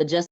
just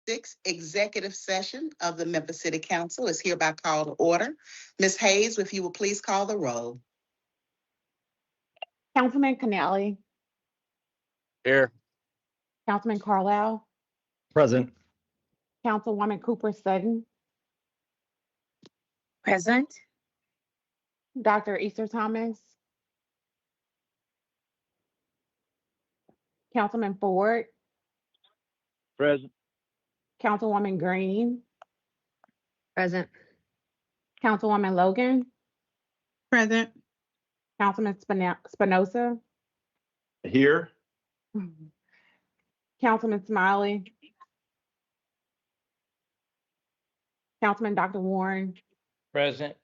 Sixth executive session of the Memphis City Council is hereby called to order. Ms. Hayes, if you will please call the roll. Councilman Canali, Here. Councilman Carlisle, Present. Councilwoman Cooper Sutton, Present. Dr. Easter Thomas, Councilman Ford, Present. Councilwoman Green, Present. Councilwoman Logan, Present. Councilman Spinoza, Here. Councilman Smiley, Councilman Dr. Warren, Present.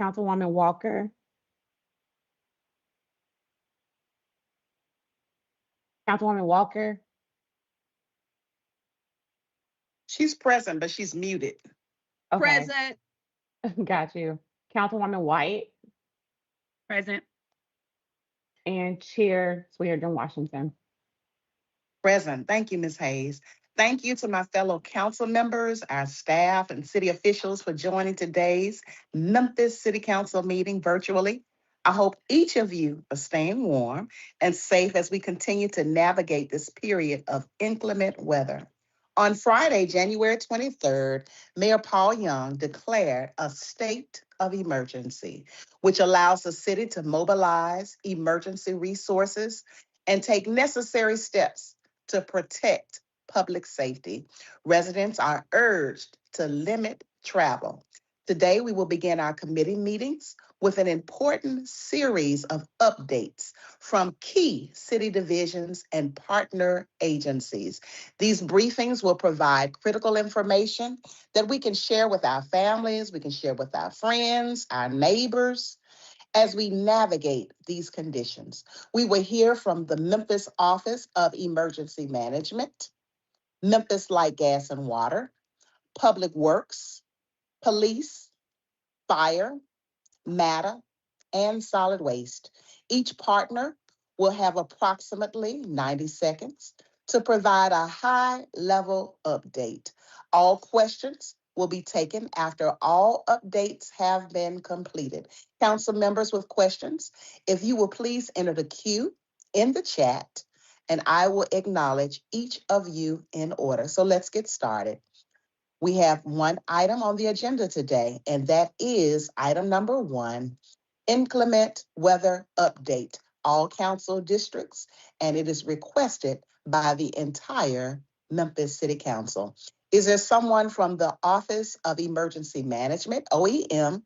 Councilwoman Walker, Councilwoman Walker, She's present, but she's muted. okay, Present. got you. Councilwoman White, Present. and Chair Sweden Washington. Present. Thank you, Ms. Hayes. Thank you to my fellow council members, our staff, and city officials for joining today's Memphis City Council meeting virtually. I hope each of you are staying warm and safe as we continue to navigate this period of inclement weather. On Friday, January 23rd, Mayor Paul Young declared a state of emergency, which allows the city to mobilize emergency resources and take necessary steps to protect public safety. Residents are urged to limit travel. Today, we will begin our committee meetings with an important series of updates from key city divisions and partner agencies. These briefings will provide critical information that we can share with our families, we can share with our friends, our neighbors, as we navigate these conditions. We will hear from the Memphis Office of Emergency Management, Memphis Light, Gas, and Water, Public Works, Police, Fire, MATA, and Solid Waste. Each partner will have approximately 90 seconds to provide a high-level update. All questions will be taken after all updates have been completed. Council members with questions, if you will please enter the queue in the chat, and I will acknowledge each of you in order. So let's get started. We have one item on the agenda today, and that is item number 1, inclement weather update, all council districts, and it is requested by the entire Memphis City Council. Is there someone from the Office of Emergency Management, OEM,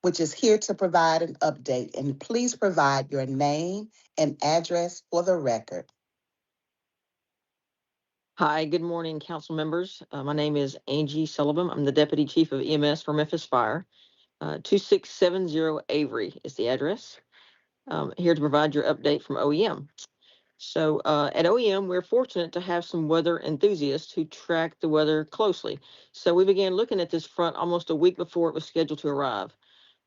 which is here to provide an update? And please provide your name and address for the record. Hi, good morning, council members. My name is Angie Sullivan. I'm the Deputy Chief of EMS for Memphis Fire. 2670 Avery is the address. Here to provide your update from OEM. So at OEM, we're fortunate to have some weather enthusiasts who track the weather closely. So we began looking at this front almost a week before it was scheduled to arrive.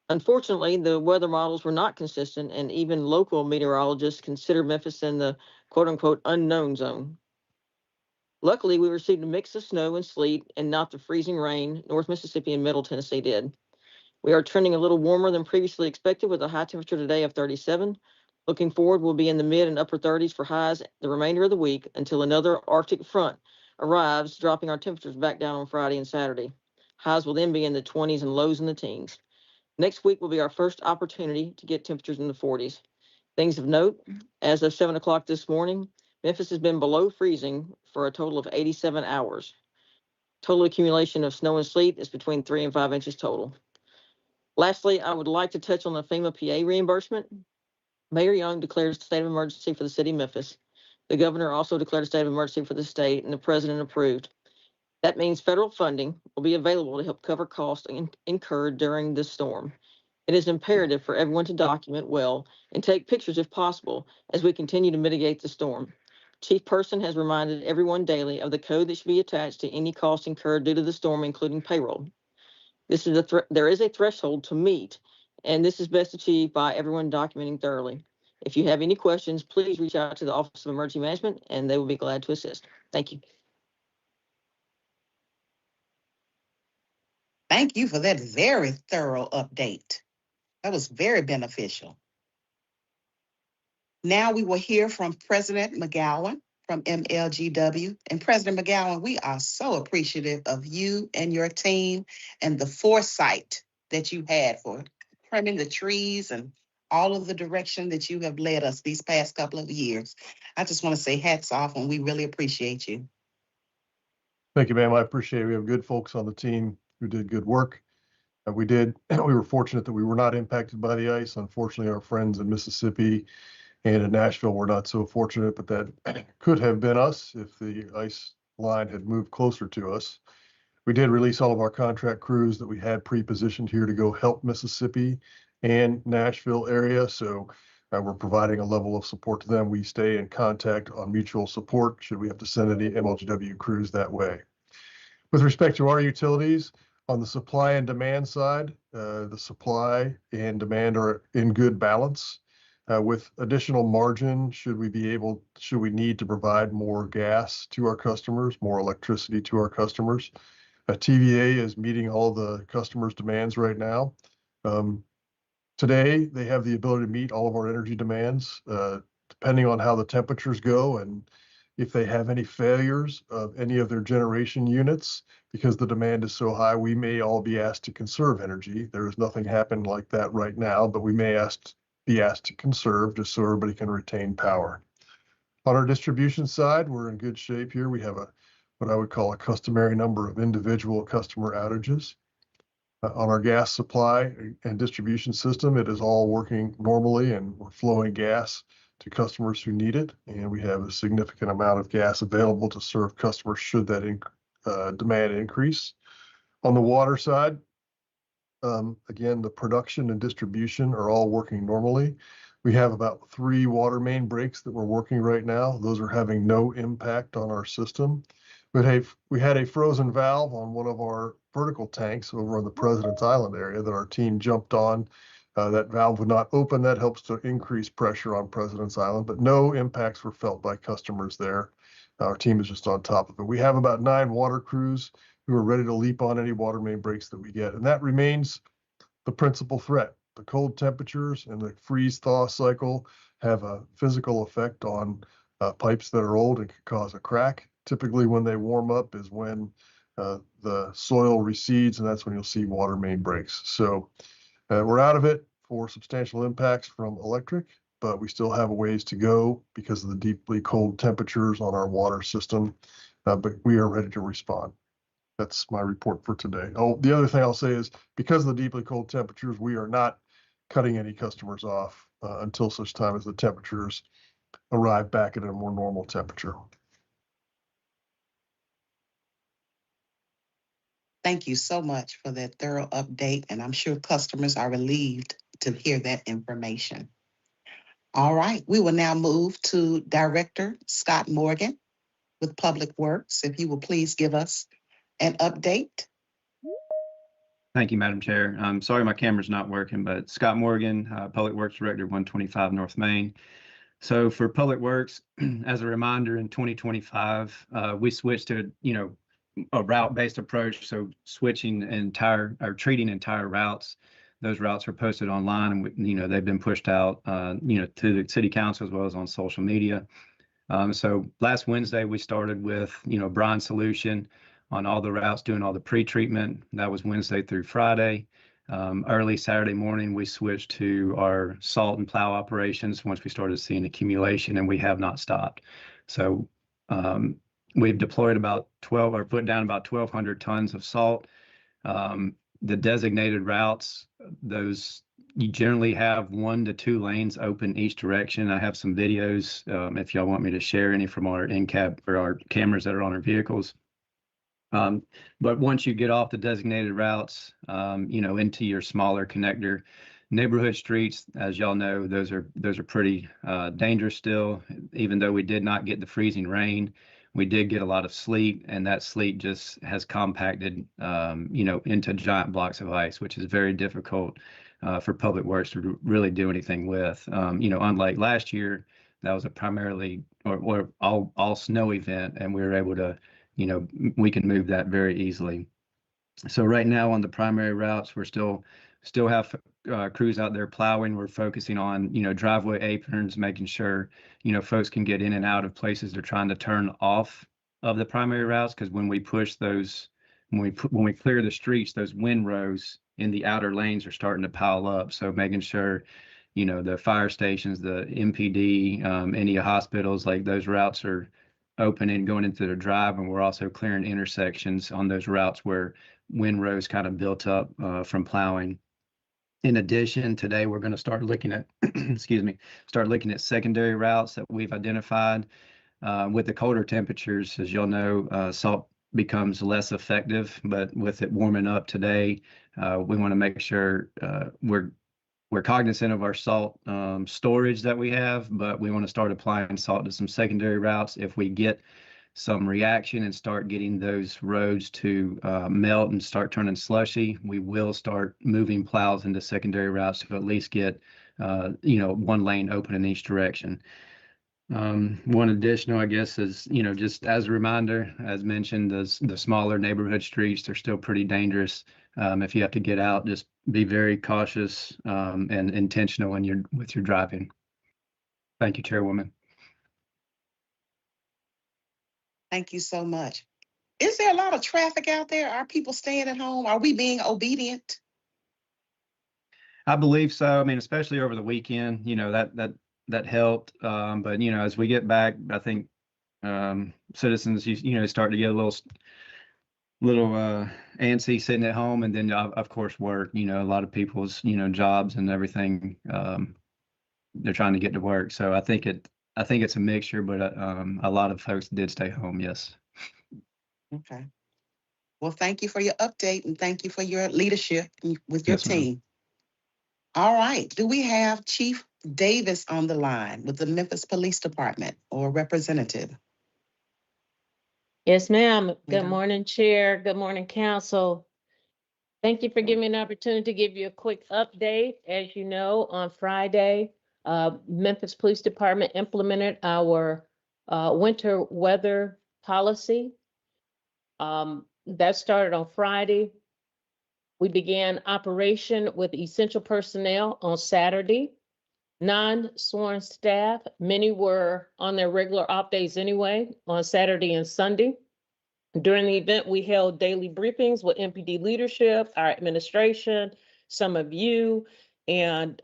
Unfortunately, the weather models were not consistent, and even local meteorologists consider Memphis in the quote-unquote unknown zone. Luckily, we received a mix of snow and sleet and not the freezing rain North Mississippi and Middle Tennessee did. We are trending a little warmer than previously expected with a high temperature today of 37. Looking forward, we'll be in the mid and upper 30s for highs the remainder of the week until another Arctic front arrives, dropping our temperatures back down on Friday and Saturday. Highs will then be in the 20s and lows in the teens. Next week will be our first opportunity to get temperatures in the 40s. Things of note, as of 7 o'clock this morning, Memphis has been below freezing for a total of 87 hours. Total accumulation of snow and sleet is between 3 and 5 inches total. Lastly, I would like to touch on the FEMA PA reimbursement. Mayor Young declared a state of emergency for the city of Memphis. The governor also declared a state of emergency for the state, and the president approved. That means federal funding will be available to help cover costs incurred during this storm. It is imperative for everyone to document well and take pictures if possible as we continue to mitigate the storm. Chief Person has reminded everyone daily of the code that should be attached to any cost incurred due to the storm, including payroll. There is a threshold to meet, and this is best achieved by everyone documenting thoroughly. If you have any questions, please reach out to the Office of Emergency Management, and they will be glad to assist. Thank you. Thank you for that very thorough update. That was very beneficial. Now we will hear from President McGowan from MLGW. And President McGowan, we are so appreciative of you and your team and the foresight that you had for trimming the trees and all of the direction that you have led us these past couple of years. I just want to say hats off, and we really appreciate you. Thank you, ma'am. I appreciate it. We have good folks on the team who did good work. We were fortunate that we were not impacted by the ice. Unfortunately, our friends in Mississippi and in Nashville were not so fortunate, but that could have been us if the ice line had moved closer to us. We did release all of our contract crews that we had pre-positioned here to go help Mississippi and Nashville area. So we're providing a level of support to them. We stay in contact on mutual support should we have to send any MLGW crews that way. With respect to our utilities, on the supply and demand side, the supply and demand are in good balance. With additional margin, should we need to provide more gas to our customers, more electricity to our customers? TVA is meeting all the customers' demands right now. Today, they have the ability to meet all of our energy demands, depending on how the temperatures go and if they have any failures of any of their generation units. Because the demand is so high, we may all be asked to conserve energy. There is nothing happening like that right now, but we may be asked to conserve just so everybody can retain power. On our distribution side, we're in good shape here. We have what I would call a customary number of individual customer outages. On our gas supply and distribution system, it is all working normally, and we're flowing gas to customers who need it. And we have a significant amount of gas available to serve customers should that demand increase. On the water side, again, the production and distribution are all working normally. We have about 3 water main breaks that we're working right now. Those are having no impact on our system. But we had a frozen valve on one of our vertical tanks over on the President's Island area that our team jumped on. That valve would not open. That helps to increase pressure on President's Island, but no impacts were felt by customers there. Our team is just on top of it. We have about 9 water crews who are ready to leap on any water main breaks that we get. And that remains the principal threat. The cold temperatures and the freeze-thaw cycle have a physical effect on pipes that are old and can cause a crack. Typically, when they warm up is when the soil recedes, and that's when you'll see water main breaks. So we're out of it for substantial impacts from electric, but we still have a ways to go because of the deeply cold temperatures on our water system, but we are ready to respond. That's my report for today. Oh, the other thing I'll say is because of the deeply cold temperatures, we are not cutting any customers off until such time as the temperatures arrive back at a more normal temperature. Thank you so much for that thorough update, and I'm sure customers are relieved to hear that information. All right, we will now move to Director Scott Morgan with Public Works. If you will please give us an update. Thank you, Madam Chair. I'm sorry my camera's not working, but Scott Morgan, Public Works Director, 125 North Main. So for Public Works, as a reminder, in 2025, we switched to, a route-based approach. So switching treating entire routes. Those routes are posted online, and they've been pushed out, to the City Council as well as on social media. So last Wednesday we started with, brine solution on all the routes, doing all the pre-treatment. That was Wednesday through Friday. Early Saturday morning, we switched to our salt and plow operations once we started seeing accumulation, and we have not stopped. So we've deployed put down about 1,200 tons of salt. The designated routes, those you generally have 1 to 2 lanes open each direction. I have some videos if y'all want me to share any from our in-cab or our cameras that are on our vehicles. But once you get off the designated routes, into your smaller connector neighborhood streets, as y'all know, those are pretty dangerous still. Even though we did not get the freezing rain, we did get a lot of sleet, and that sleet just has compacted, into giant blocks of ice, which is very difficult for Public Works to really do anything with. Unlike last year, that was a primarily or all snow event, and we were able to, we can move that very easily. So right now on the primary routes, we're still have crews out there plowing. We're focusing on, driveway aprons, making sure, folks can get in and out of places they're trying to turn off of the primary routes. Because when we push those, when we clear the streets, those windrows in the outer lanes are starting to pile up. So making sure, the fire stations, the MPD, any hospitals, like those routes are open and going into the drive. And we're also clearing intersections on those routes where windrows kind of built up from plowing. In addition, today we're going to start looking at, start looking at secondary routes that we've identified. With the colder temperatures, as you'll know, salt becomes less effective, but with it warming up today, we want to make sure we're cognizant of our salt storage that we have, but we want to start applying salt to some secondary routes. If we get some reaction and start getting those roads to melt and start turning slushy, we will start moving plows into secondary routes to at least get, one lane open in each direction. One additional, I guess, is, just as a reminder, as mentioned, the smaller neighborhood streets, they're still pretty dangerous. If you have to get out, just be very cautious and intentional when with your driving. Thank you, Chairwoman. Thank you so much. Is there a lot of traffic out there? Are people staying at home? Are we being obedient? I believe so. I mean, especially over the weekend, that helped. But as we get back, I think citizens, start to get a little antsy sitting at home, and then of course work. A lot of people's jobs and everything. They're trying to get to work. So I think it's a mixture, but a lot of folks did stay home. Yes. Okay. Well, thank you for your update and thank you for your leadership with your Yes, ma'am. team. All right. Do we have Chief Davis on the line with the Memphis Police Department or representative? Yes, ma'am. Good Yeah. morning, Chair. Good morning, Council. Thank you for giving me an opportunity to give you a quick update. As you know, on Friday, Memphis Police Department implemented our winter weather policy. That started on Friday. We began operation with essential personnel on Saturday. Non-sworn staff, many were on their regular off days anyway, on Saturday and Sunday. During the event, we held daily briefings with MPD leadership, our administration, some of you, and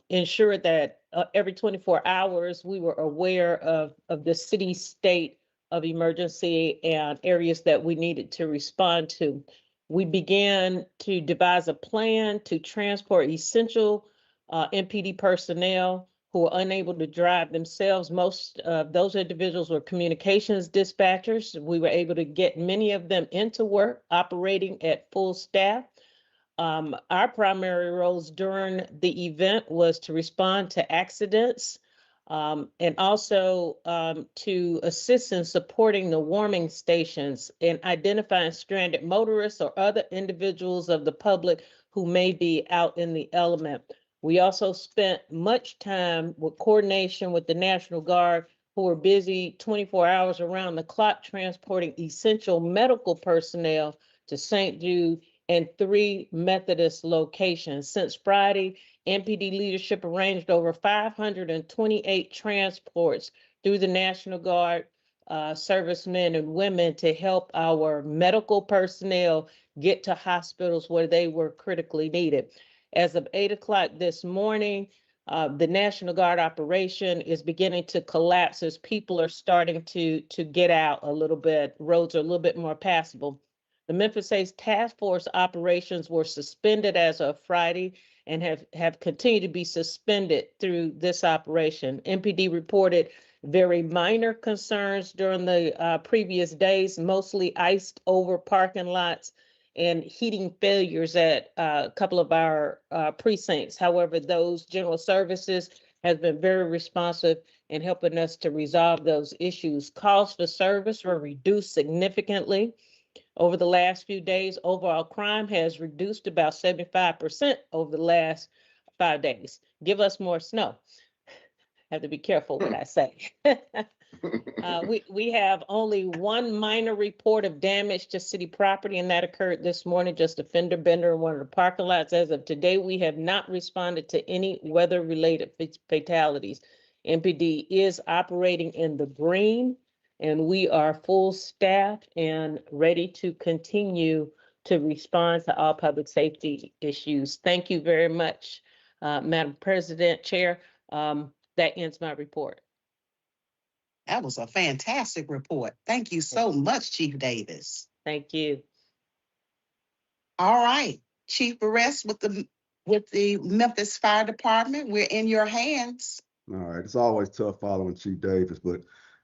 ensured that every 24 hours we were aware of the city state of emergency and areas that we needed to respond to. We began to devise a plan to transport essential MPD personnel who were unable to drive themselves. Most of those individuals were communications dispatchers. We were able to get many of them into work, operating at full staff. Our primary roles during the event was to respond to accidents and also to assist in supporting the warming stations and identifying stranded motorists or other individuals of the public who may be out in the element. We also spent much time with coordination with the National Guard, who were busy 24 hours around the clock transporting essential medical personnel to St. Jude and 3 Methodist locations. Since Friday, MPD leadership arranged over 528 transports through the National Guard servicemen and women to help our medical personnel get to hospitals where they were critically needed. As of 8 o'clock this morning, the National Guard operation is beginning to collapse as people are starting to get out a little bit. Roads are a little bit more passable. The Memphis task force operations were suspended as of Friday and have continued to be suspended through this operation. MPD reported very minor concerns during the previous days, mostly iced over parking lots and heating failures at a couple of our precincts. However, those general services has been very responsive in helping us to resolve those issues. Calls for service were reduced significantly. Over the last few days, overall crime has reduced about 75% over the last 5 days. Give us more snow. Have to be careful what I say. We have only one minor report of damage to city property, and that occurred this morning, just a fender bender in one of the parking lots. As of today, we have not responded to any weather-related fatalities. MPD is operating in the green, and we are full staffed and ready to continue to respond to all public safety issues. Thank you very much, Madam President, Chair. That ends my report. That was a fantastic report. Thank you so much, Chief Davis. Thank you. All right, Chief Perez with the Memphis Fire Department, we're in your hands. All right, it's always tough following Chief Davis, but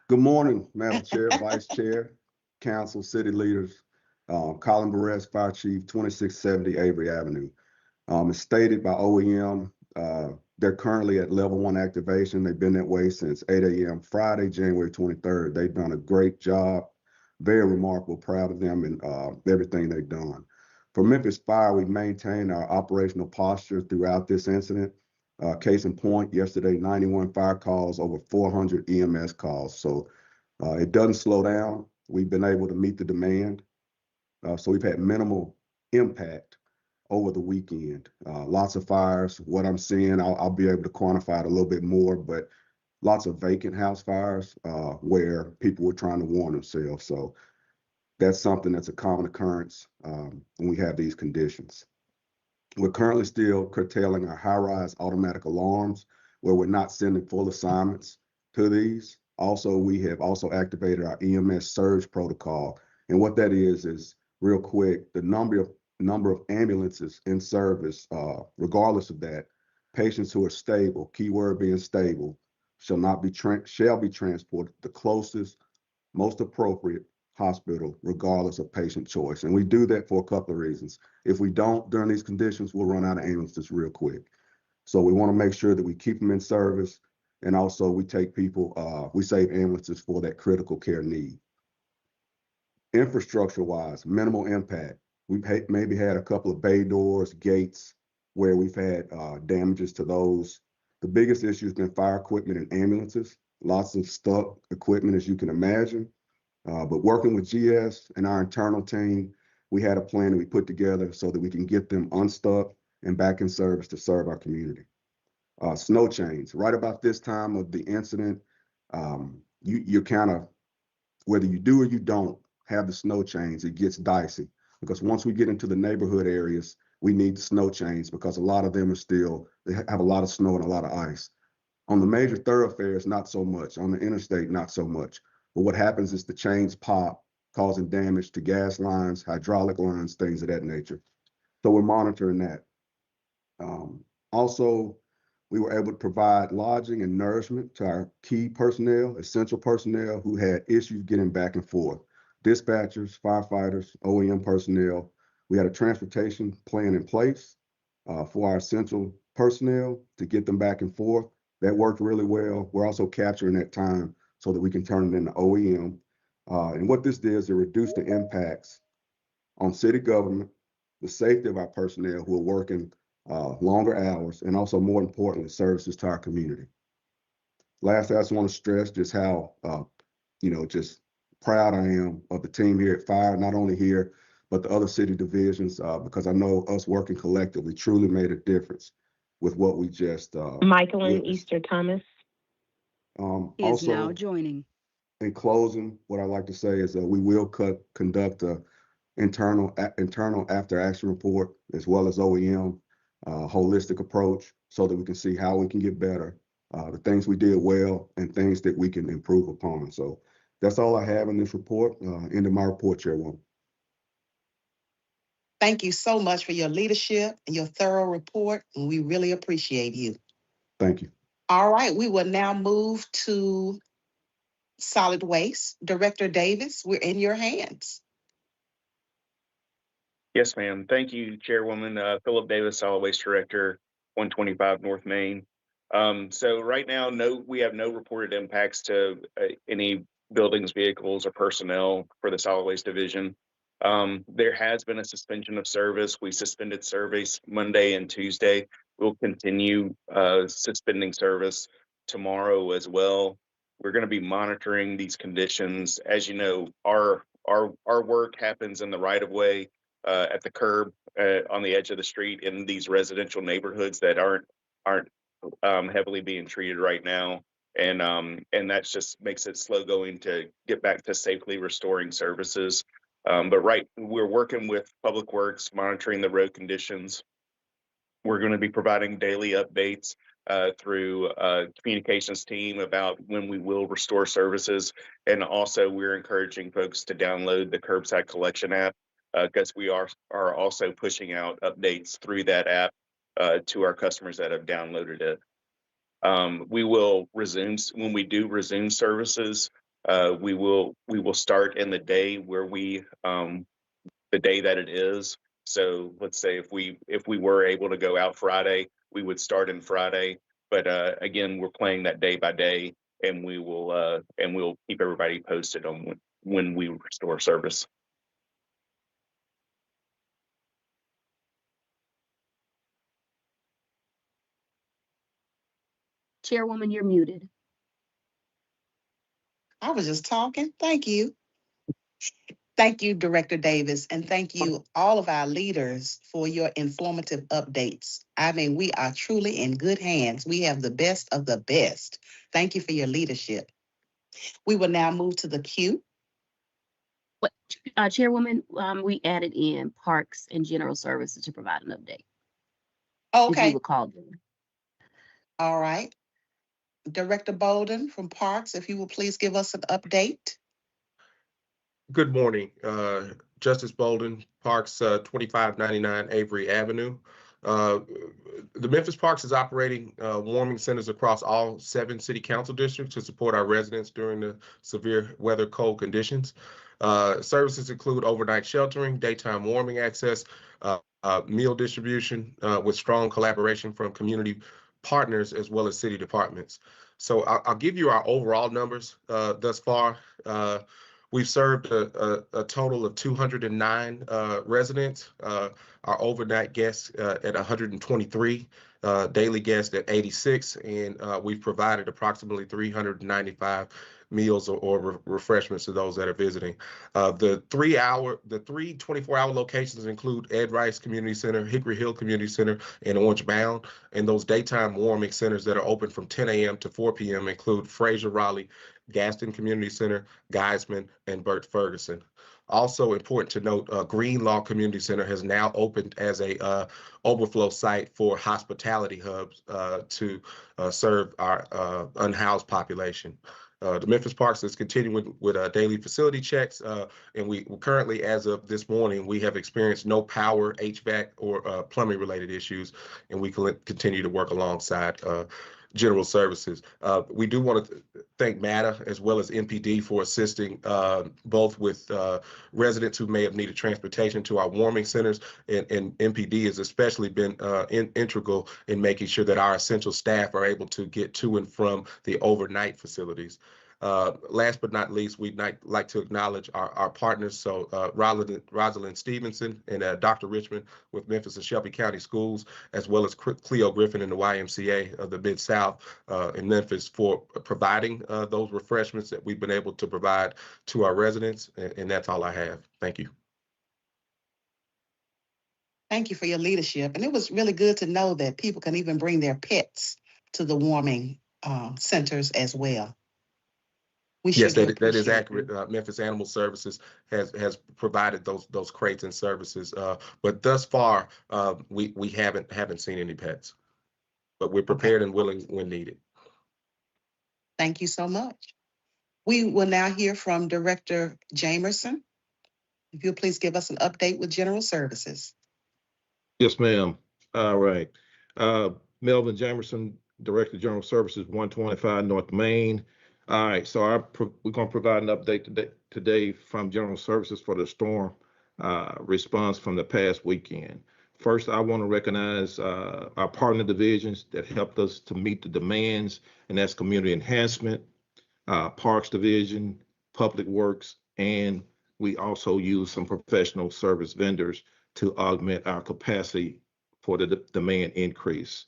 good morning, Madam Chair, Vice Chair, Council, City Leaders. Colin Perez, Fire Chief, 2670 Avery Avenue. As stated by OEM, they're currently at level 1 activation. They've been that way since 8 a.m. Friday, January 23rd. They've done a great job, very remarkable, proud of them and everything they've done. For Memphis Fire, we maintained our operational posture throughout this incident. Case in point, yesterday, 91 fire calls, over 400 EMS calls. So it doesn't slow down. We've been able to meet the demand. So we've had minimal impact over the weekend. Lots of fires. What I'm seeing, I'll be able to quantify it a little bit more, but lots of vacant house fires where people were trying to warn themselves. So that's something that's a common occurrence when we have these conditions. We're currently still curtailing our high-rise automatic alarms where we're not sending full assignments to these. Also, we have also activated our EMS surge protocol. And what that is real quick, the number of ambulances in service, regardless of that, patients who are stable, keyword being stable, shall be transported to the closest, most appropriate hospital, regardless of patient choice. And we do that for a couple of reasons. If we don't during these conditions, we'll run out of ambulances real quick. So we want to make sure that we keep them in service. And also we take people, we save ambulances for that critical care need. Infrastructure-wise, minimal impact. We've maybe had a couple of bay doors, gates, where we've had damages to those. The biggest issue has been fire equipment and ambulances. Lots of stuck equipment, as you can imagine. But working with GS and our internal team, we had a plan that we put together so that we can get them unstuck and back in service to serve our community. Snow chains. Right about this time of the incident, you're kind of, whether you do or you don't have the snow chains, it gets dicey. Because once we get into the neighborhood areas, we need the snow chains because a lot of them they have a lot of snow and a lot of ice. On the major thoroughfares, not so much. On the interstate, not so much. But what happens is the chains pop, causing damage to gas lines, hydraulic lines, things of that nature. So we're monitoring that. Also, we were able to provide lodging and nourishment to our key personnel, essential personnel who had issues getting back and forth. Dispatchers, firefighters, OEM personnel. We had a transportation plan in place for our essential personnel to get them back and forth. That worked really well. We're also capturing that time so that we can turn it into OEM. And what this did is it reduced the impacts on city government, the safety of our personnel who are working longer hours, and also more importantly, services to our community. Lastly, I just want to stress just how, just proud I am of the team here at Fire, not only here, but the other city divisions, because I know us working collectively truly made a difference with what we just Michael and witnessed. Easter Thomas is Also, now joining. In closing, what I like to say is we will conduct a internal after action report as well as OEM holistic approach so that we can see how we can get better, the things we did well and things that we can improve upon. So that's all I have in this report. End of my report, Chairwoman. Thank you so much for your leadership and your thorough report, and we really appreciate you. Thank you. All right, we will now move to solid waste. Director Davis, we're in your hands. Yes, ma'am. Thank you, Chairwoman. Philip Davis, Solid Waste Director, 125 North Main. So right now, we have no reported impacts to any buildings, vehicles, or personnel for the Solid Waste Division. There has been a suspension of service. We suspended service Monday and Tuesday. We'll continue suspending service tomorrow as well. we're going to be monitoring these conditions. As you know, our work happens in the right of way, at the curb, on the edge of the street in these residential neighborhoods that aren't heavily being treated right now. And that just makes it slow going to get back to safely restoring services. But we're working with Public Works, monitoring the road conditions. We're going to be providing daily updates through communications team about when we will restore services. And also we're encouraging folks to download the Curbside Collection app, because we are also pushing out updates through that app to our customers that have downloaded it. We will resume when we do resume services. We will start in the day where the day that it is. So let's say if we were able to go out Friday, we would start in Friday. But again, we're playing that day by day, and we'll keep everybody posted on when we restore service. Chairwoman, you're muted. I was just talking. Thank you. Thank you, Director Davis, and thank you all of our leaders for your informative updates. I mean, we are truly in good hands. We have the best of the best. Thank you for your leadership. We will now move to the queue. What, Chairwoman, we added in Parks and General Services to provide an update. If Okay, you recall them. all right. Director Bolden from Parks, if you will please give us an update. Good morning, Justice Bolden, Parks 2599 Avery Avenue. The Memphis Parks is operating warming centers across all 7 city council districts to support our residents during the severe weather cold conditions. Services include overnight sheltering, daytime warming access, meal distribution with strong collaboration from community partners as well as city departments. So I'll give you our overall numbers thus far. We've served a total of 209 residents, our overnight guests at 123, daily guests at 86, and we've provided approximately 395 meals or refreshments to those that are visiting. The three 24-hour locations include Ed Rice Community Center, Hickory Hill Community Center, and Orange Mound. And those daytime warming centers that are open from 10 a.m. to 4 p.m. include Fraser Raleigh, Gaston Community Center, Geisman, and Burt Ferguson. Also important to note, Greenlaw Community Center has now opened as a overflow site for hospitality hubs to serve our unhoused population. The Memphis Parks is continuing with daily facility checks, and we currently, as of this morning, we have experienced no power, HVAC, or plumbing related issues, and we continue to work alongside General Services. We do want to thank MATA as well as MPD for assisting both with residents who may have needed transportation to our warming centers, and MPD has especially been integral in making sure that our essential staff are able to get to and from the overnight facilities. Last but not least, we'd like to acknowledge our partners. So Rosalind Stevenson and Dr. Richmond with Memphis and Shelby County Schools, as well as Cleo Griffin and the YMCA of the Mid-South in Memphis for providing those refreshments that we've been able to provide to our residents. And that's all I have. Thank you. Thank you for your leadership. And it was really good to know that people can even bring their pets to the warming centers as well. Yes, that is accurate. Memphis Animal Services has provided those crates and services, but thus far we haven't seen any pets, but we're prepared and willing when needed. Thank you so much. We will now hear from Director Jamerson. If you'll please give us an update with General Services. Yes, ma'am. All right. Melvin Jamerson, Director of General Services, 125 North Main. All right, so we're going to provide an update today from General Services for the storm response from the past weekend. First, I want to recognize our partner divisions that helped us to meet the demands, and that's Community Enhancement, Parks Division, Public Works, and we also use some professional service vendors to augment our capacity for the demand increase.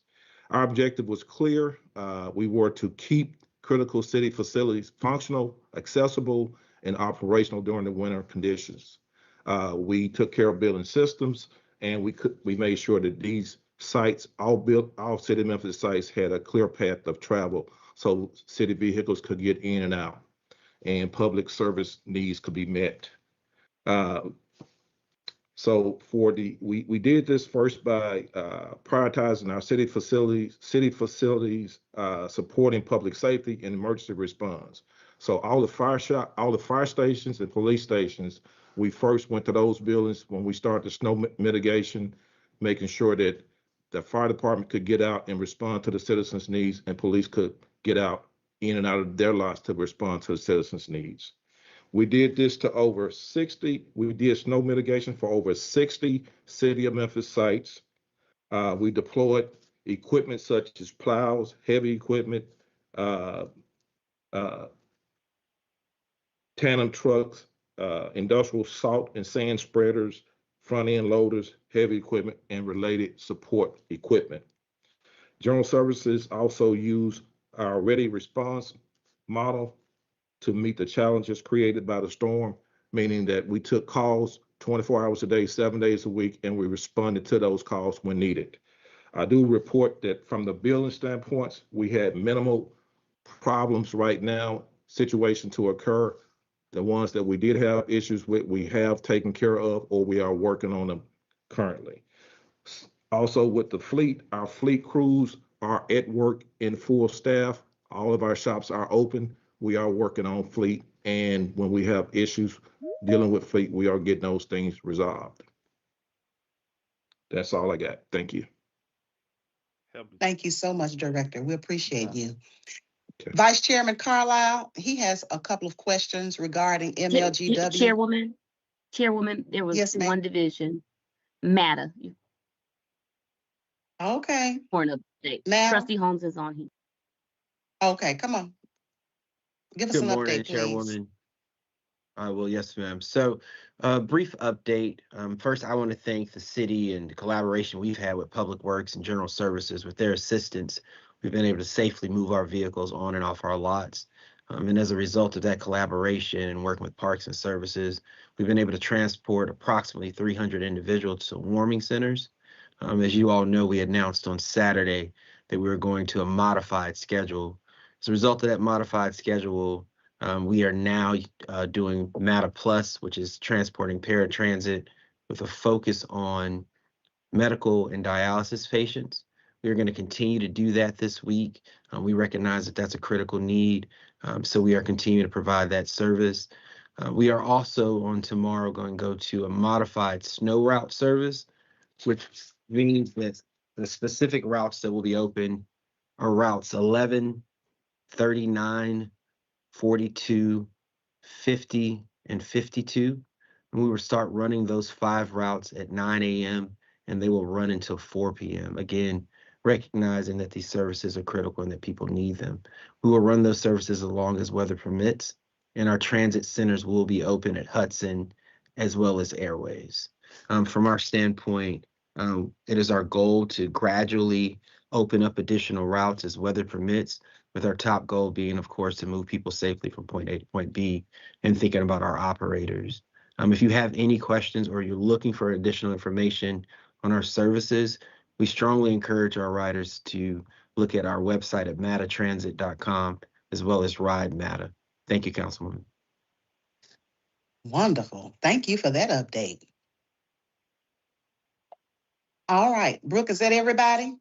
Our objective was clear. We were to keep critical city facilities functional, accessible, and operational during the winter conditions. We took care of building systems, and we made sure that these sites, all City of Memphis sites, had a clear path of travel so city vehicles could get in and out, and public service needs could be met. So we did this first by prioritizing our city facilities, supporting public safety and emergency response. So all the fire stations and police stations, we first went to those buildings when we started the snow mitigation, making sure that the fire department could get out and respond to the citizens' needs, and police could get out in and out of their lots to respond to the citizens' needs. We did this to over 60. We did snow mitigation for over 60 City of Memphis sites. We deployed equipment such as plows, heavy equipment, tandem trucks, industrial salt and sand spreaders, front end loaders, heavy equipment, and related support equipment. General Services also use our ready response model to meet the challenges created by the storm, meaning that we took calls 24 hours a day, 7 days a week, and we responded to those calls when needed. I do report that from the building standpoint, we had minimal problems right now, situation to occur. The ones that we did have issues with, we have taken care of, or we are working on them currently. Also with the fleet, our fleet crews are at work in full staff. All of our shops are open. We are working on fleet, and when we have issues dealing with fleet, we are getting those things resolved. That's all I got. Thank you. Thank you so much, Director. We appreciate you. Okay. Vice Chairman Carlisle, he has a couple of questions regarding MLGW. Chairwoman, there was Yes, ma'am. one division, MATA, Okay, for an update. Madam? Trustee Holmes is on here. okay, come on. Give us Good an morning, update, please. Chairwoman. Well, yes, ma'am. So, brief update. First, I want to thank the city and the collaboration we've had with Public Works and General Services. With their assistance, we've been able to safely move our vehicles on and off our lots. And as a result of that collaboration and working with Parks and Services, we've been able to transport approximately 300 individuals to warming centers. As you all know, we announced on Saturday that we were going to a modified schedule. As a result of that modified schedule, we are now doing MATA Plus, which is transporting paratransit with a focus on medical and dialysis patients. We're going to continue to do that this week. We recognize that that's a critical need, so we are continuing to provide that service. We are also on tomorrow going to go to a modified snow route service, which means that the specific routes that will be open are routes 11, 39, 42, 50, and 52. And we will start running those 5 routes at 9 a.m. and they will run until 4 p.m. Again, recognizing that these services are critical and that people need them. We will run those services as long as weather permits, and our transit centers will be open at Hudson as well as Airways. From our standpoint, it is our goal to gradually open up additional routes as weather permits, with our top goal being, of course, to move people safely from point A to point B, and thinking about our operators. If you have any questions or you're looking for additional information on our services, we strongly encourage our riders to look at our website at matatransit.com as well as Ride Mata. Thank you, Councilwoman. Wonderful. Thank you for that update. All right, Brooke, is that everybody?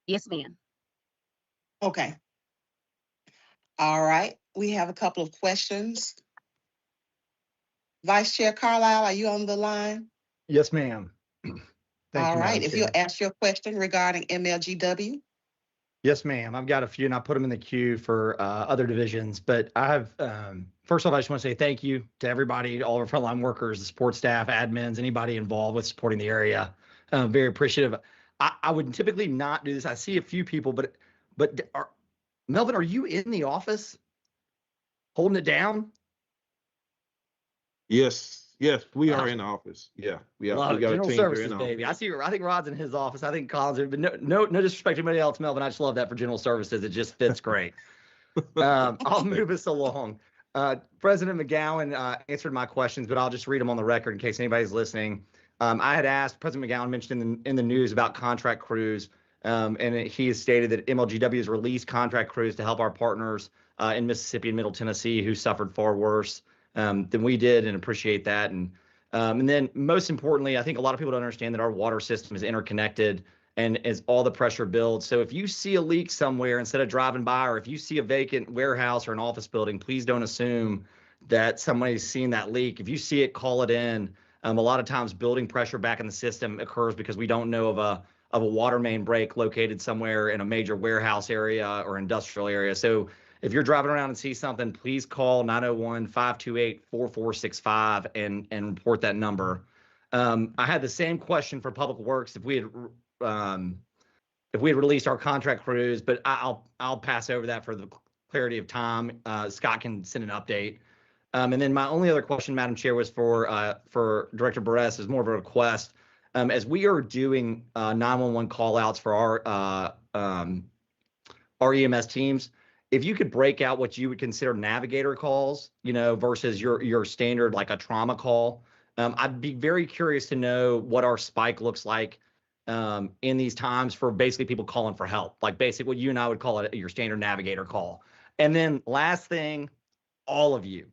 Yes, ma'am. Okay. All right, we have a couple of questions. Vice Chair Carlisle, are you on the line? Yes, ma'am. Thank All you, right, Madam if Chair. you'll ask your question regarding MLGW. Yes, ma'am. I've got a few, and I put them in the queue for other divisions. But I have, first off, I just want to say thank you to everybody, all of our frontline workers, the support staff, admins, anybody involved with supporting the area. Very appreciative. I would typically not do this. I see a few people, but Melvin, are you in the office holding it down? Yes, Yes, we Wow. are in office. Yeah, we Love it. got a General team here services, in baby. office. I think Rod's in his office. I think Colin's in, but no disrespect to anybody else, Melvin. I just love that for general services. It just fits great. I'll move us along. President McGowan answered my questions, but I'll just read them on the record in case anybody's listening. I had asked, President McGowan mentioned in the news about contract crews, and he has stated that MLGW has released contract crews to help our partners in Mississippi and Middle Tennessee who suffered far worse than we did, and appreciate that. And then most importantly, I think a lot of people don't understand that our water system is interconnected, and as all the pressure builds. So if you see a leak somewhere, instead of driving by, or if you see a vacant warehouse or an office building, please don't assume that somebody's seen that leak. If you see it, call it in. A lot of times building pressure back in the system occurs because we don't know of a water main break located somewhere in a major warehouse area or industrial area. So if you're driving around and see something, please call 901-528-4465 and report that number. I had the same question for Public Works. If we had released our contract crews, but I'll pass over that for the clarity of time. Scott can send an update. And then my only other question, Madam Chair, was for Director Barres, is more of a request. As we are doing 911 call outs for our EMS teams, if you could break out what you would consider navigator calls, versus your standard, like a trauma call, I'd be very curious to know what our spike looks like in these times for basically people calling for help, like basically what you and I would call it your standard navigator call. And then last thing, all of you,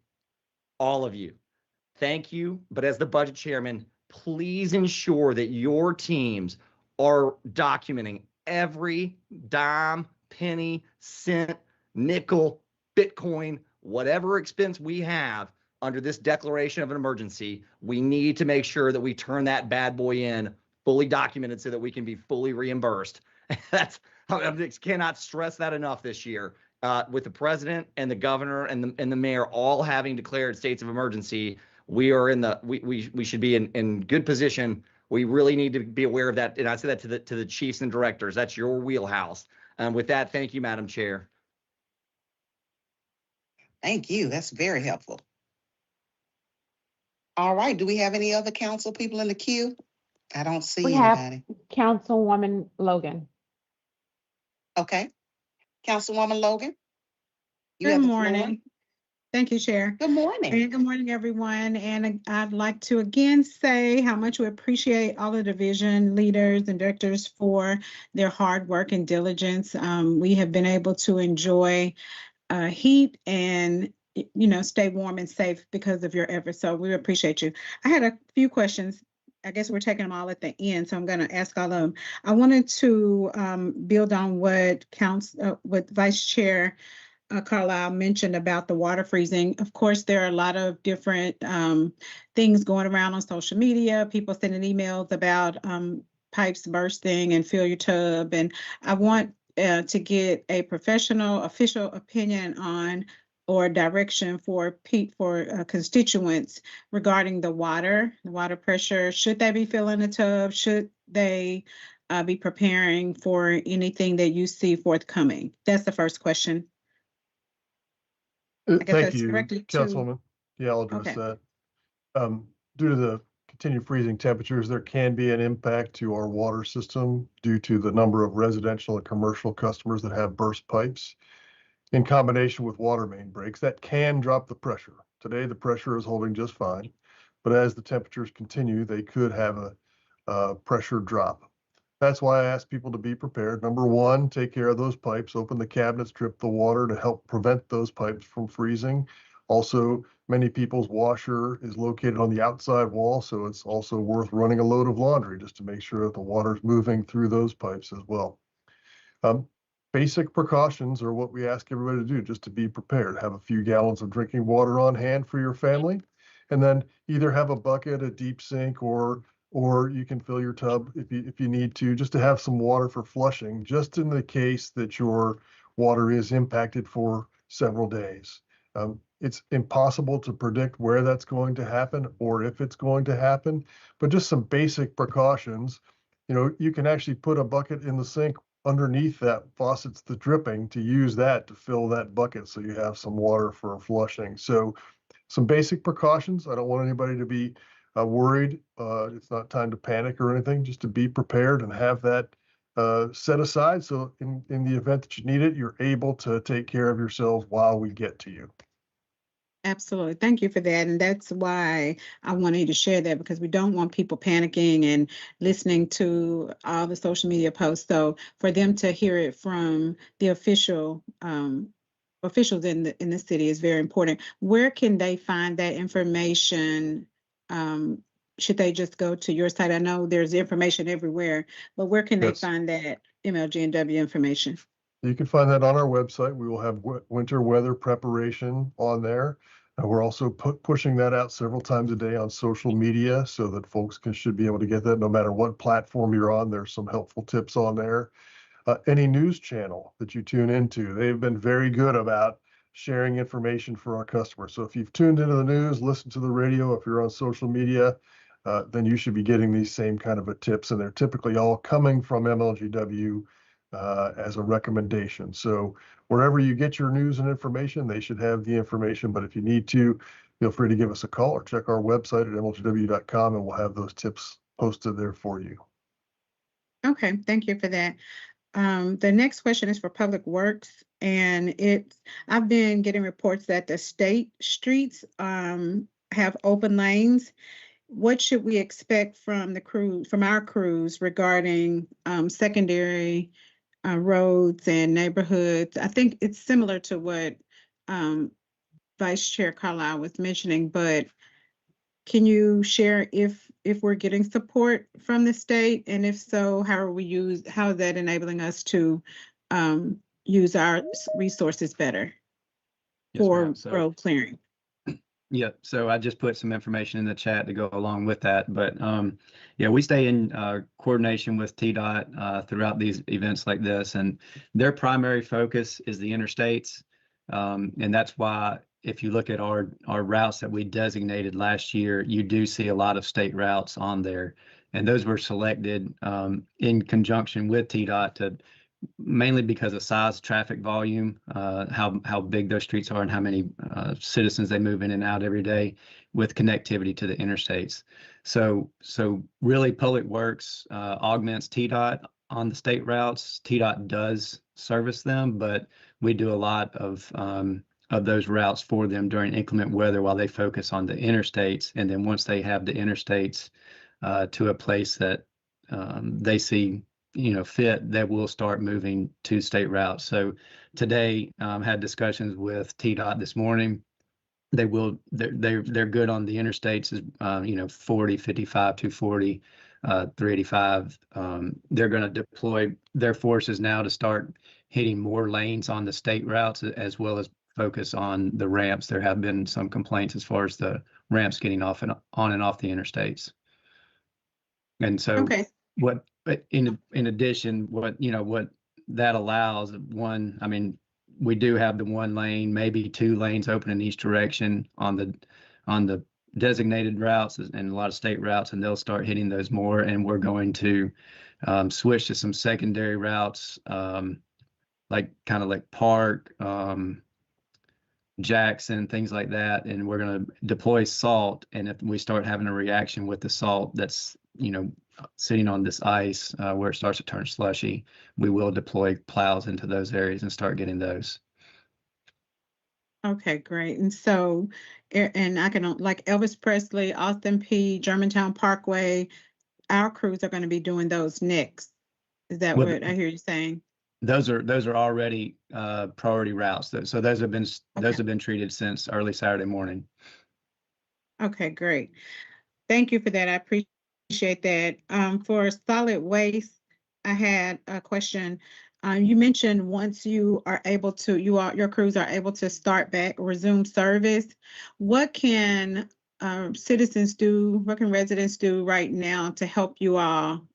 thank you. But as the budget chairman, please ensure that your teams are documenting every dime, penny, cent, nickel, Bitcoin, whatever expense we have under this declaration of an emergency. We need to make sure that we turn that bad boy in fully documented so that we can be fully reimbursed. I cannot stress that enough this year. With the president and the governor and the mayor all having declared states of emergency, we are we should be in good position. We really need to be aware of that. And I say that to the chiefs and directors. That's your wheelhouse. With that, thank you, Madam Chair. Thank you. That's very helpful. All right. Do we have any other council people in the queue? I don't see We have anybody. Councilwoman Logan. Okay. Councilwoman Logan? You Good have the floor. morning. Thank you, Chair. Good morning. And good morning, everyone. And I'd like to again say how much we appreciate all the division leaders and directors for their hard work and diligence. We have been able to enjoy heat and stay warm and safe because of your efforts. So we appreciate you. I had a few questions. I guess we're taking them all at the end, so I'm going to ask all of them. I wanted to build on what Vice Chair Carlisle mentioned about the water freezing. Of course, there are a lot of different things going around on social media, people sending emails about pipes bursting and fill your tub. And I want to get a professional, official opinion on or direction for constituents regarding the water pressure. Should they be filling the tub? Should they be preparing for anything that you see forthcoming? That's the first question. I guess Thank that's you, directly to- Councilwoman. Yeah, I'll address Okay. that. Due to the continued freezing temperatures, there can be an impact to our water system due to the number of residential and commercial customers that have burst pipes in combination with water main breaks. That can drop the pressure. Today, the pressure is holding just fine, but as the temperatures continue, they could have a pressure drop. That's why I ask people to be prepared. Number one, take care of those pipes, open the cabinets, drip the water to help prevent those pipes from freezing. Also, many people's washer is located on the outside wall, so it's also worth running a load of laundry just to make sure that the water's moving through those pipes as well. Basic precautions are what we ask everybody to do, just to be prepared. Have a few gallons of drinking water on hand for your family, and then either have a bucket, a deep sink, or you can fill your tub if you need to, just to have some water for flushing, just in the case that your water is impacted for several days. It's impossible to predict where that's going to happen or if it's going to happen, but just some basic precautions. You can actually put a bucket in the sink underneath that faucet's dripping to use that to fill that bucket so you have some water for flushing. So some basic precautions. I don't want anybody to be worried. It's not time to panic or anything, just to be prepared and have that set aside. So in the event that you need it, you're able to take care of yourselves while we get to you. Absolutely. Thank you for that. And that's why I wanted to share that, because we don't want people panicking and listening to all the social media posts. So for them to hear it from the officials in the city is very important. Where can they find that information? Should they just go to your site? I know there's information everywhere, but where can they Yes. find that MLG&W information? You can find that on our website. We will have winter weather preparation on there. We're also pushing that out several times a day on social media so that folks should be able to get that no matter what platform you're on. There's some helpful tips on there. Any news channel that you tune into, they've been very good about sharing information for our customers. So if you've tuned into the news, listened to the radio, if you're on social media, then you should be getting these same kind of tips. And they're typically all coming from MLGW as a recommendation. So wherever you get your news and information, they should have the information. But if you need to, feel free to give us a call or check our website at mlgw.com, and we'll have those tips posted there for you. Okay, thank you for that. The next question is for Public Works, and I've been getting reports that the state streets have open lanes. What should we expect from our crews regarding secondary roads and neighborhoods? I think it's similar to what Vice Chair Carlisle was mentioning, but can you share if we're getting support from the state, and if so, how is that enabling us to use our resources better for road clearing? Yeah, so I just put some information in the chat to go along with that. But yeah, we stay in coordination with TDOT throughout these events like this, and their primary focus is the interstates. And that's why if you look at our routes that we designated last year, you do see a lot of state routes on there. And those were selected in conjunction with TDOT to mainly because of size, traffic volume, how big those streets are and how many citizens they move in and out every day with connectivity to the interstates. So really Public Works augments TDOT on the state routes. TDOT does service them, but we do a lot of those routes for them during inclement weather while they focus on the interstates. And then once they have the interstates to a place that they see fit, that will start moving to state routes. So today had discussions with TDOT this morning. They're good on the interstates, 40, 55, 240, 385. They're going to deploy their forces now to start hitting more lanes on the state routes, as well as focus on the ramps. There have been some complaints as far as the ramps getting off and on and off the interstates. And so okay. But in addition, what that allows, we do have the one lane, maybe two lanes open in each direction on the designated routes and a lot of state routes, and they'll start hitting those more. And we're going to switch to some secondary routes, like Park, Jackson, things like that. And we're going to deploy salt. And if we start having a reaction with the salt that's sitting on this ice where it starts to turn slushy, we will deploy plows into those areas and start getting those. Okay, great. And so, and I can, like Elvis Presley, Austin P, Germantown Parkway, our crews are going to be doing those next. Is that what I hear you saying? Those are already priority routes. So those have been treated since early Saturday morning. Okay, great. Thank you for that. I appreciate that. For solid waste, I had a question. You mentioned once you are able to, your crews are able to resume service. What can citizens do? What can residents do right now to help you all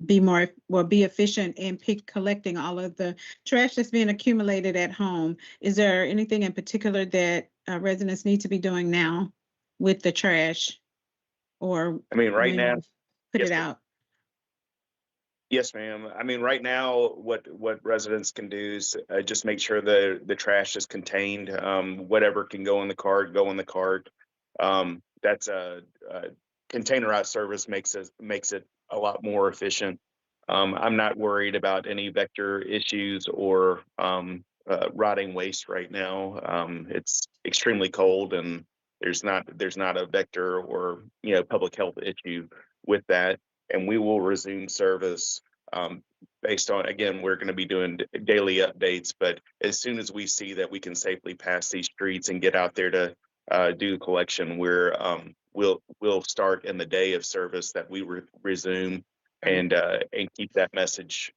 be efficient in collecting all of the trash that's being accumulated at home? Is there anything in particular that residents need to be doing now with the trash? Or right now, put it out? Yes, ma'am. I mean, right now, what residents can do is just make sure the trash is contained. Whatever can go in the cart, go in the cart. That's a containerized service makes it a lot more efficient. I'm not worried about any vector issues or rotting waste right now. It's extremely cold, and there's not a vector or public health issue with that. And we will resume service based on, again, we're going to be doing daily updates, but as soon as we see that we can safely pass these streets and get out there to do the collection, we'll start in the day of service that we resume, and keep that message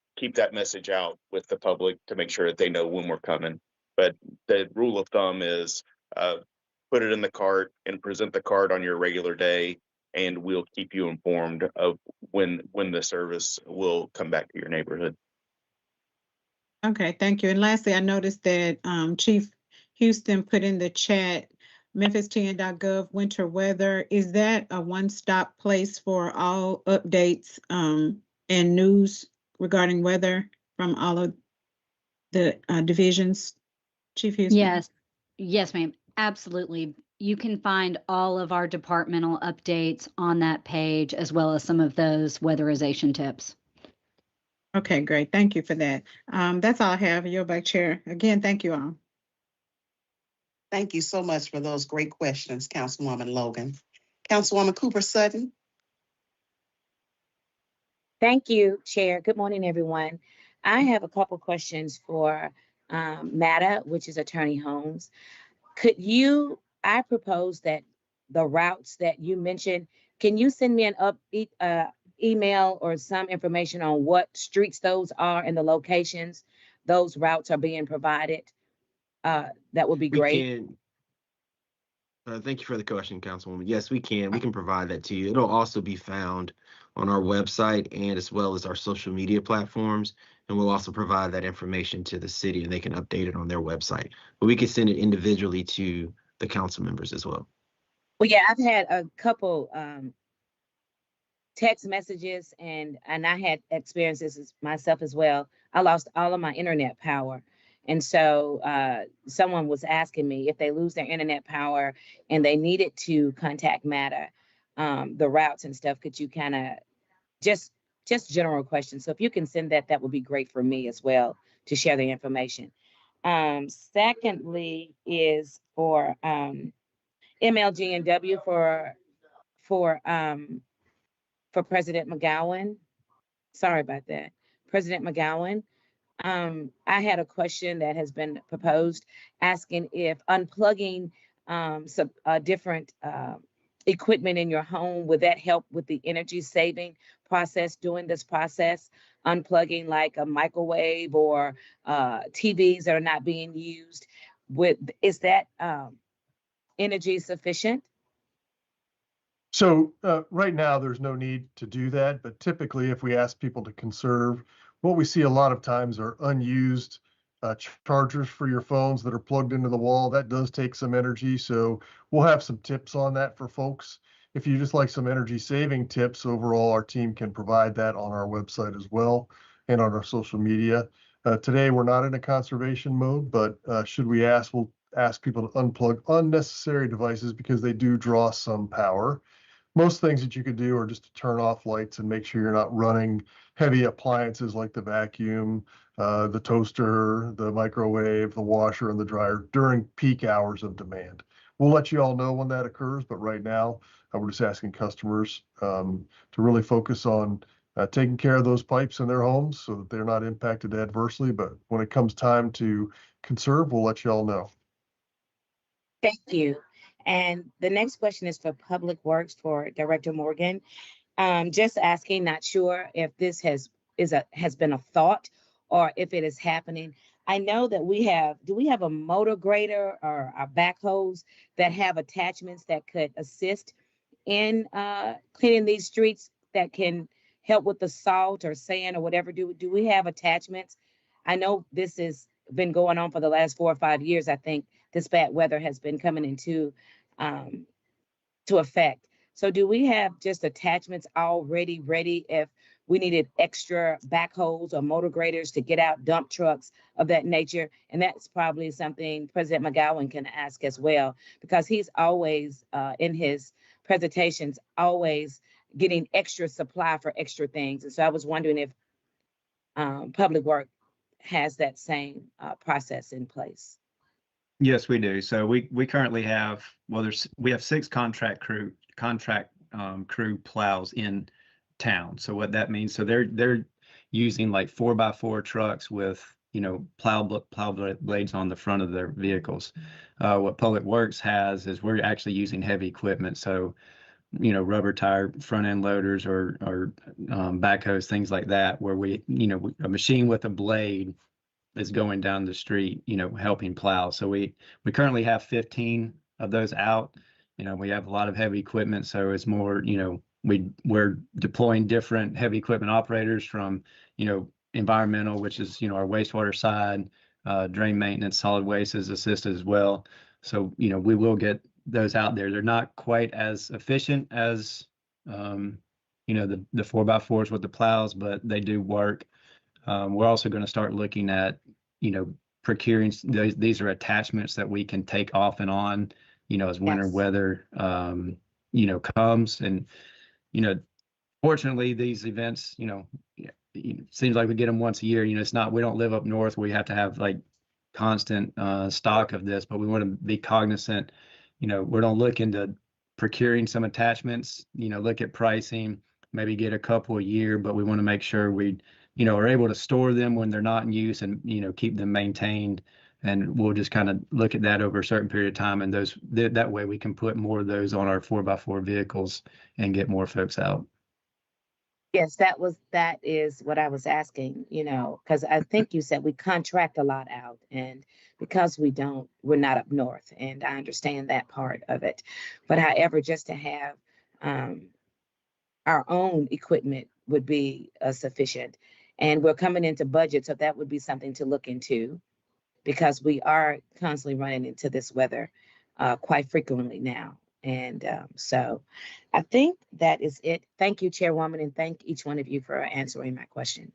out with the public to make sure that they know when we're coming. But the rule of thumb is put it in the cart and present the cart on your regular day, and we'll keep you informed of when the service will come back to your neighborhood. Okay, thank you. And lastly, I noticed that Chief Houston put in the chat memphistn.gov winter weather. Is that a one-stop place for all updates and news regarding weather from all of the divisions? Chief Houston? Yes, ma'am. Absolutely. You can find all of our departmental updates on that page, as well as some of those weatherization tips. Okay, great. Thank you for that. That's all I have. You're back, Chair. Again, thank you all. Thank you so much for those great questions, Councilwoman Logan. Councilwoman Cooper Sutton. Thank you, Chair. Good morning, everyone. I have a couple questions for MATA, which is Attorney Holmes. I propose that the routes that you mentioned, can you send me an email or some information on what streets those are and the locations those routes are being provided? That would be great. Thank you for the question, Councilwoman. Yes, we can. We can provide that to you. It'll also be found on our website and as well as our social media platforms. And we'll also provide that information to the city, and they can update it on their website. But we can send it individually to the council members as well. Well, yeah, I've had a couple text messages, and I had experiences myself as well. I lost all of my internet power. And so someone was asking me if they lose their internet power and they needed to contact MATA, the routes and stuff, could you kind of just general questions. So if you can send that, that would be great for me as well to share the information. Secondly is for MLG&W for President McGowan. Sorry about that. President McGowan. I had a question that has been proposed asking if unplugging some different equipment in your home, would that help with the energy saving process during this process? Unplugging like a microwave or TVs that are not being used, is that energy sufficient? So right now, there's no need to do that, but typically if we ask people to conserve, what we see a lot of times are unused chargers for your phones that are plugged into the wall. That does take some energy, so we'll have some tips on that for folks. If you just like some energy saving tips, overall, our team can provide that on our website as well and on our social media. Today, we're not in a conservation mode, but should we ask, we'll ask people to unplug unnecessary devices because they do draw some power. Most things that you could do are just to turn off lights and make sure you're not running heavy appliances like the vacuum, the toaster, the microwave, the washer, and the dryer during peak hours of demand. We'll let you all know when that occurs, but right now, we're just asking customers to really focus on taking care of those pipes in their homes so that they're not impacted adversely. But when it comes time to conserve, we'll let you all know. Thank you. And the next question is for Public Works for Director Morgan. Just asking, not sure if this has been a thought or if it is happening. I know that do we have a motor grader or our backhoes that have attachments that could assist in cleaning these streets that can help with the salt or sand or whatever? Do we have attachments? I know this has been going on for the last 4 or 5 years. I think this bad weather has been coming into to effect. So do we have just attachments already ready if we needed extra backhoes or motor graders to get out dump trucks of that nature? And that's probably something President McGowan can ask as well, because he's always in his presentations, always getting extra supply for extra things. And so I was wondering if Public Work has that same process in place. Yes, we do. So we currently have, well, we have 6 contract crew plows in town. So what that means, so they're using like 4x4 trucks with, you know, plow blades on the front of their vehicles. What Public Works has is we're actually using heavy equipment. So, you know, rubber tire front end loaders or backhoes, things like that, where we, you know, a machine with a blade is going down the street, you know, helping plow. So we currently have 15 of those out. You know, we have a lot of heavy equipment, so it's more, you know, we're deploying different heavy equipment operators from, you know, environmental, which is, you know, our wastewater side, drain maintenance, solid waste is assisted as well. So, you know, we will get those out there. They're not quite as efficient as, you know, the 4x4s with the plows, but they do work. We're also going to start looking at, you know, procuring, these are attachments that we can take off and on, you know, as winter Yes. weather, you know, comes. And, you know, fortunately, these events, you know, it seems like we get them once a year. You know, it's not, we don't live up north. We have to have like constant stock of this, but we want to be cognizant. You know, we're going to look into procuring some attachments, you know, look at pricing, maybe get a couple a year, but we want to make sure we, you know, are able to store them when they're not in use and, you know, keep them maintained. And we'll just kind of look at that over a certain period of time. And that way we can put more of those on our 4x4 vehicles and get more folks out. Yes, that is what I was asking, you know, because I think you said we contract a lot out, and because we're not up north, and I understand that part of it. But however, just to have our own equipment would be sufficient. And we're coming into budget, so that would be something to look into, because we are constantly running into this weather quite frequently now. And so I think that is it. Thank you, Chairwoman, and thank each one of you for answering my question.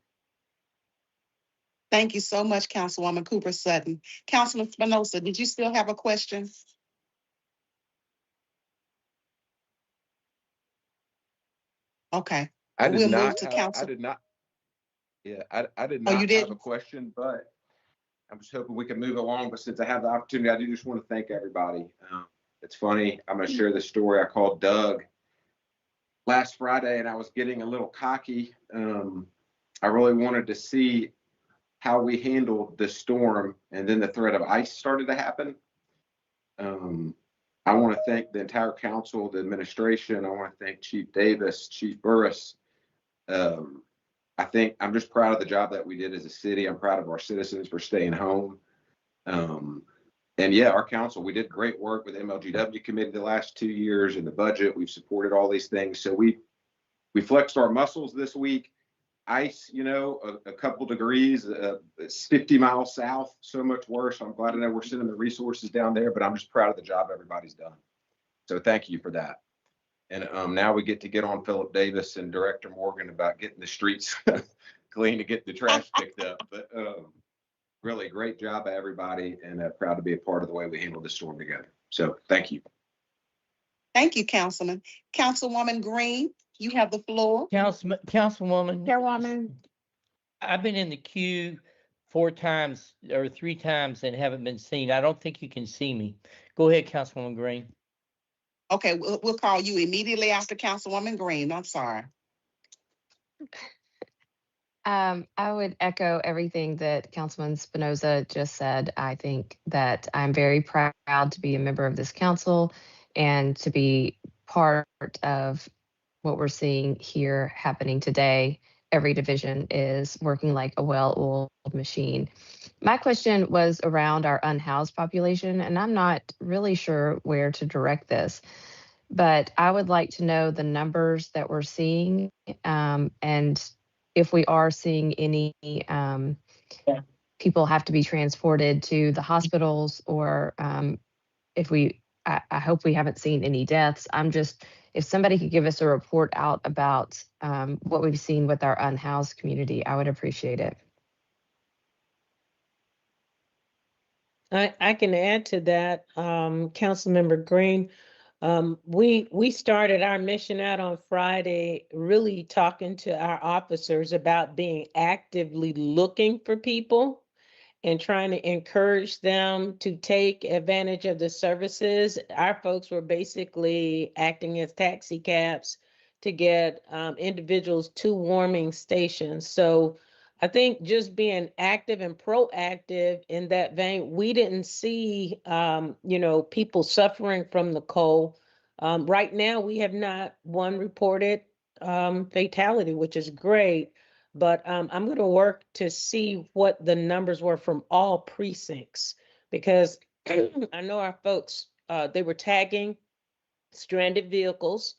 Thank you so much, Councilwoman Cooper Sutton. Councilman Spinoza, did you still have a question? Okay. I did We'll move not to have, council. I did not, yeah, I did Oh, you not have a didn't? question, but I'm just hoping we can move along. But since I have the opportunity, I do just want to thank everybody. It's funny, I'm going to share this story. I called Doug last Friday and I was getting a little cocky. I really wanted to see how we handled the storm, and then the threat of ice started to happen. I want to thank the entire council, the administration. I want to thank Chief Davis, Chief Burris. I think I'm just proud of the job that we did as a city. I'm proud of our citizens for staying home. And yeah, our council, we did great work with MLGW committee the last 2 years in the budget. We've supported all these things. So we flexed our muscles this week. Ice, you know, a couple degrees, it's 50 miles south, so much worse. I'm glad to know we're sending the resources down there, but I'm just proud of the job everybody's done. So thank you for that. And now we get on Philip Davis and Director Morgan about getting the streets clean to get the trash picked up. But really great job by everybody, and proud to be a part of the way we handled the storm together. So thank you. Thank you, Councilman. Councilwoman Green, you have the floor. Councilwoman, Chairwoman, I've been in the queue 4 times or 3 times and haven't been seen. I don't think you can see me. Go ahead, Councilwoman Green. Okay, we'll call you immediately after Councilwoman Green. I'm sorry. I would echo everything that Councilman Spinoza just said. I think that I'm very proud to be a member of this council and to be part of what we're seeing here happening today. Every division is working like a well-oiled machine. My question was around our unhoused population, and I'm not really sure where to direct this, but I would like to know the numbers that we're seeing, and if we are seeing any people have to be transported to the hospitals, or if I hope we haven't seen any deaths. I'm just if somebody could give us a report out about what we've seen with our unhoused community, I would appreciate it. I can add to that, Councilmember Green. We started our mission out on Friday, really talking to our officers about being actively looking for people and trying to encourage them to take advantage of the services. Our folks were basically acting as taxi cabs to get individuals to warming stations. So I think just being active and proactive in that vein, we didn't see, people suffering from the cold. Right now, we have not one reported fatality, which is great. But I'm going to work to see what the numbers were from all precincts, because I know our folks, they were tagging stranded vehicles.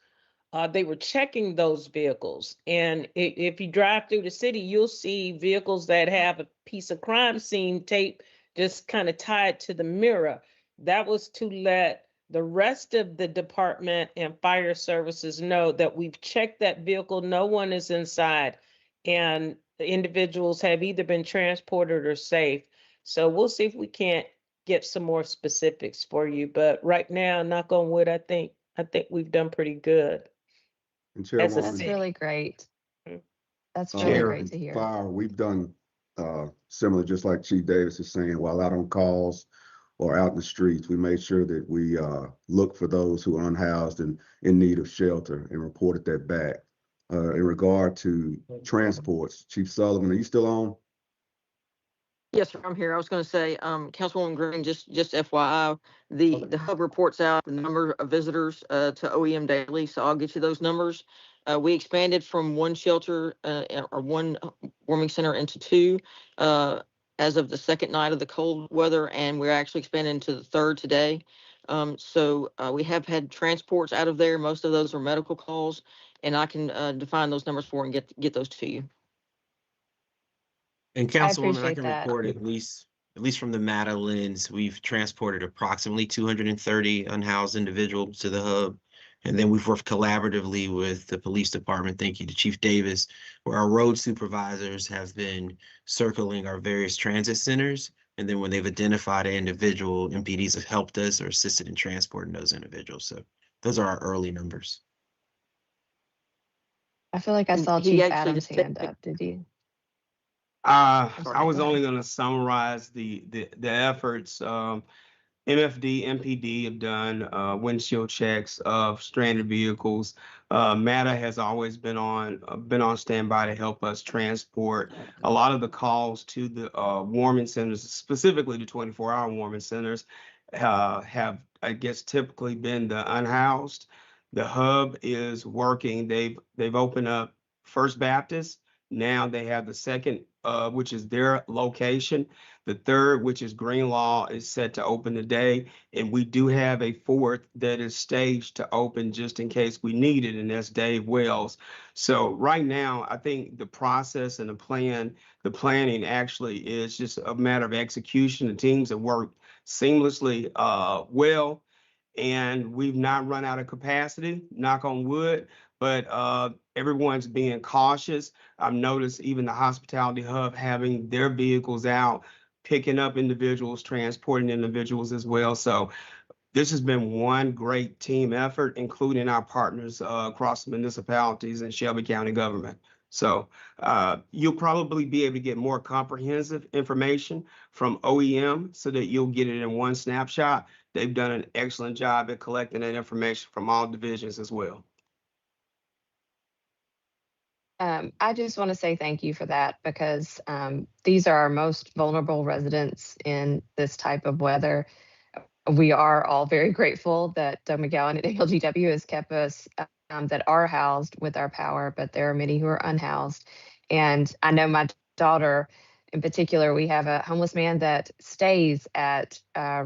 They were checking those vehicles. And if you drive through the city, you'll see vehicles that have a piece of crime scene tape just kind of tied to the mirror. That was to let the rest of the department and fire services know that we've checked that vehicle, no one is inside, and the individuals have either been transported or safe. So we'll see if we can't get some more specifics for you. But right now, knock on wood, I think we've done pretty good. And As a Chairwoman, That's city. really great. Mm. That's really in great to hear. fire, we've done similar, just like Chief Davis is saying, while out on calls or out in the streets, we made sure that we look for those who are unhoused and in need of shelter and reported that back. In regard to transports, Chief Sullivan, are you still on? Yes, sir, I'm here. I was going to say, Councilwoman Green, just FYI, the hub reports out the number of visitors to OEM daily, so I'll get you those numbers. We expanded from one shelter or one warming center into two as of the second night of the cold weather, and we're actually expanding to the third today. So we have had transports out of there. Most of those are medical calls, and I can define those numbers for and get those to you. And I Councilwoman, I appreciate can that. report at least from the MATA lens, we've transported approximately 230 unhoused individuals to the hub. And then we've worked collaboratively with the police department, thank you to Chief Davis, where our road supervisors have been circling our various transit centers. And then when they've identified an individual, MPDs have helped us or assisted in transporting those individuals. So those are our early numbers. I feel like I And saw he Chief actually Adams' just said hand up. Did you? I Sorry, was go only ahead. going to summarize the efforts. MFD, MPD have done windshield checks of stranded vehicles. MATA has always been on standby to help us transport. A lot of the calls to the warming centers, specifically the 24-hour warming centers, have, I guess, typically been the unhoused. The hub is working. They've opened up First Baptist. Now they have the second, which is their location. The third, which is Greenlaw, is set to open today. And we do have a fourth that is staged to open just in case we need it, and that's Dave Wells. So right now, I think the process and the planning actually is just a matter of execution. The teams have worked seamlessly well, and we've not run out of capacity, knock on wood, but everyone's being cautious. I've noticed even the hospitality hub having their vehicles out, picking up individuals, transporting individuals as well. So this has been one great team effort, including our partners across the municipalities and Shelby County government. So you'll probably be able to get more comprehensive information from OEM so that you'll get it in one snapshot. They've done an excellent job at collecting that information from all divisions as well. I just want to say thank you for that, because these are our most vulnerable residents in this type of weather. We are all very grateful that Doug McGowan at ALGW has kept us that are housed with our power, but there are many who are unhoused. And I know my daughter in particular, we have a homeless man that stays at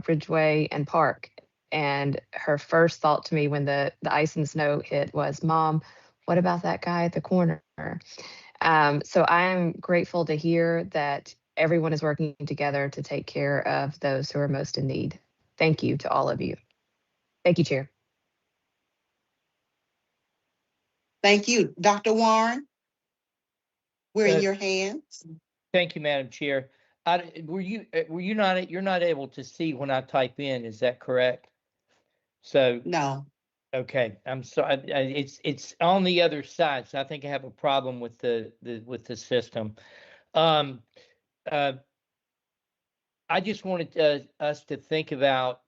Ridgeway and Park. And her first thought to me when the ice and snow hit was, Mom, what about that guy at the corner? So I'm grateful to hear that everyone is working together to take care of those who are most in need. Thank you to all of you. Thank you, Chair. Thank you. Dr. Warren, we're in Uh, your hands. Thank you, Madam Chair. Were you not, you're not able to see when I type in, is that correct? So, No. okay, I'm sorry, it's on the other side, so I think I have a problem with with the system. Um, uh, I just wanted us to think about,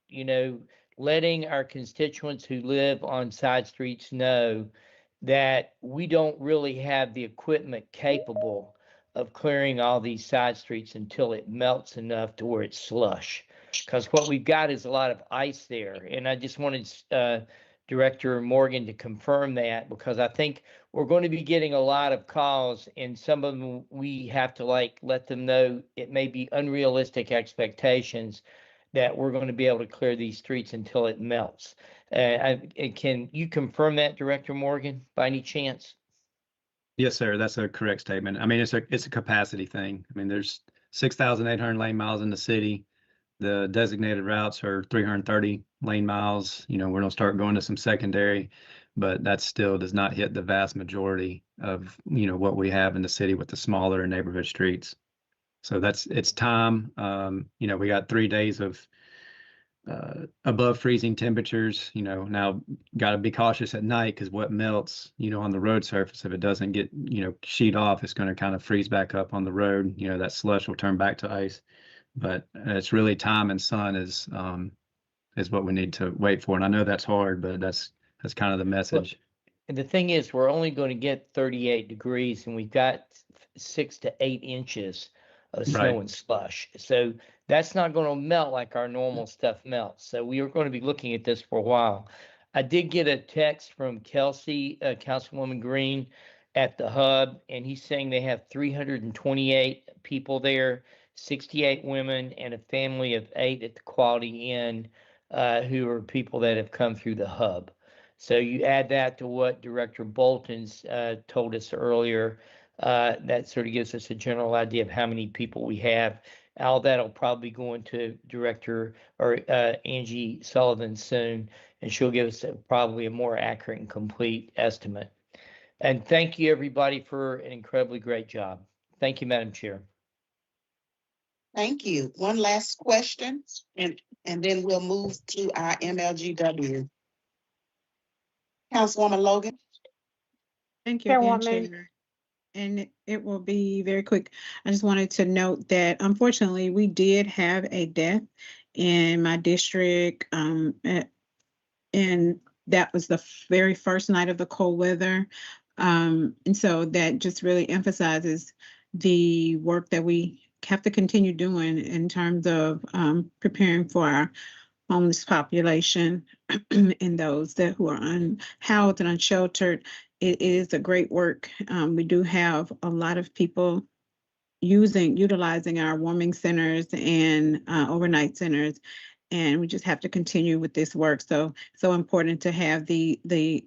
letting our constituents who live on side streets know that we don't really have the equipment capable of clearing all these side streets until it melts enough to where it's slush. Because what we've got is a lot of ice there. And I just wanted Director Morgan to confirm that, because I think we're going to be getting a lot of calls, and some of them we have to let them know it may be unrealistic expectations that we're going to be able to clear these streets until it melts. Can you confirm that, Director Morgan, by any chance? Yes, sir. That's a correct statement. I mean, it's a capacity thing. I mean, there's 6,800 lane miles in the city. The designated routes are 330 lane miles. We're going to start going to some secondary, but that still does not hit the vast majority of, what we have in the city with the smaller neighborhood streets. So it's time. We got 3 days of above freezing temperatures. Now got to be cautious at night, because what melts, on the road surface, if it doesn't get, sheet off, it's going to kind of freeze back up on the road. That slush will turn back to ice. But it's really time and sun is what we need to wait for. And I know that's hard, but that's kind of the message. And the thing is, we're only going to get 38 degrees, and we've got 6 to 8 inches of snow Right. and slush. So that's not going to melt like our normal stuff melts. So we are going to be looking at this for a while. I did get a text from Kelsey, Councilwoman Green, at the hub, and he's saying they have 328 people there, 68 women, and a family of 8 at the Quality Inn, who are people that have come through the hub. So you add that to what Director Bolton's told us earlier, that sort of gives us a general idea of how many people we have. All that'll probably go into Director or Angie Sullivan soon, and she'll give us probably a more accurate and complete estimate. And thank you, everybody, for an incredibly great job. Thank you, Madam Chair. Thank you. One last question, and then we'll move to our MLGW. Councilwoman Logan. Thank you again, Chairwoman. Chair. And it will be very quick. I just wanted to note that unfortunately we did have a death in my district, and that was the very first night of the cold weather. And so that just really emphasizes the work that we have to continue doing in terms of preparing for our homeless population and those who are unhoused and unsheltered. It is a great work. We do have a lot of people utilizing our warming centers and overnight centers, and we just have to continue with this work. So important to have the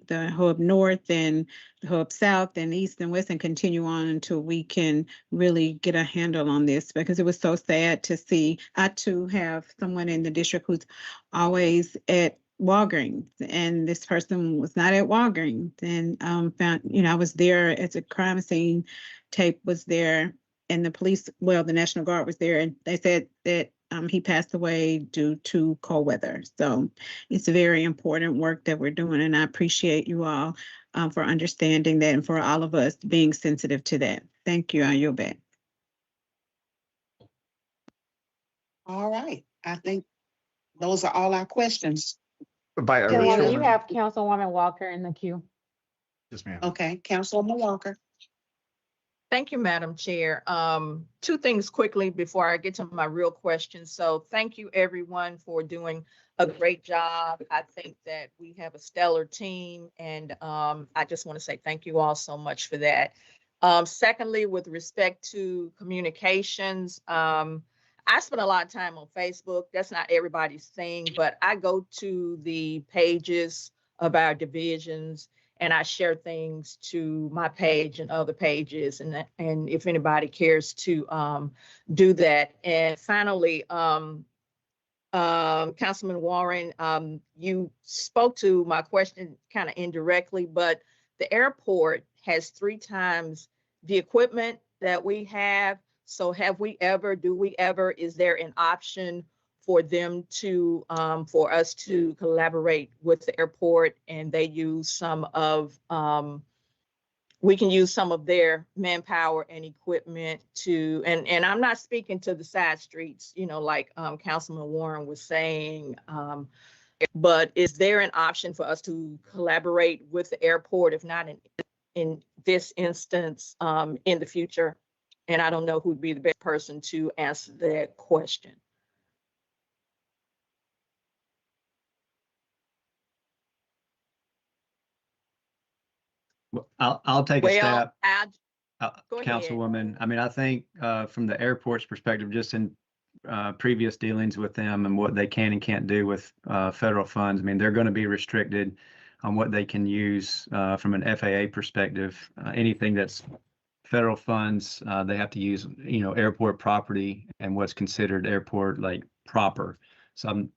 hub north and the hub south and east and west, and continue on until we can really get a handle on this, because it was so sad to see. I too have someone in the district who's always at Walgreens, and this person was not at Walgreens, and found, I was there as a crime scene tape was there, and the police, the National Guard was there, and they said that he passed away due to cold weather. So it's a very important work that we're doing, and I appreciate you all for understanding that, and for all of us being sensitive to that. Thank you. I yield back. All right. I think those are all our questions. Chairwoman, you have Councilwoman Walker in the queue. Yes, ma'am. Okay, Councilwoman Walker. Thank you, Madam Chair. Two things quickly before I get to my real questions. So thank you, everyone, for doing a great job. I think that we have a stellar team, and I just want to say thank you all so much for that. Secondly, with respect to communications, I spend a lot of time on Facebook. That's not everybody's thing, but I go to the pages of our divisions, and I share things to my page and other pages, and if anybody cares to do that. And finally, Councilman Warren, you spoke to my question kind of indirectly, but the airport has 3 times the equipment that we have. So do we ever, is there an option for them to, for us to collaborate with the airport and they use some of, we can use some of their manpower and equipment to, and I'm not speaking to the side streets, you know, like Councilman Warren was saying, but is there an option for us to collaborate with the airport, if not in this instance, in the future? And I don't know who would be the best person to answer that question. Well, I'll take a stab. Go ahead. Councilwoman, I mean, I think from the airport's perspective, just in previous dealings with them and what they can and can't do with federal funds, I mean, they're going to be restricted on what they can use from an FAA perspective. Anything that's federal funds, they have to use, you know, airport property and what's considered airport like proper. So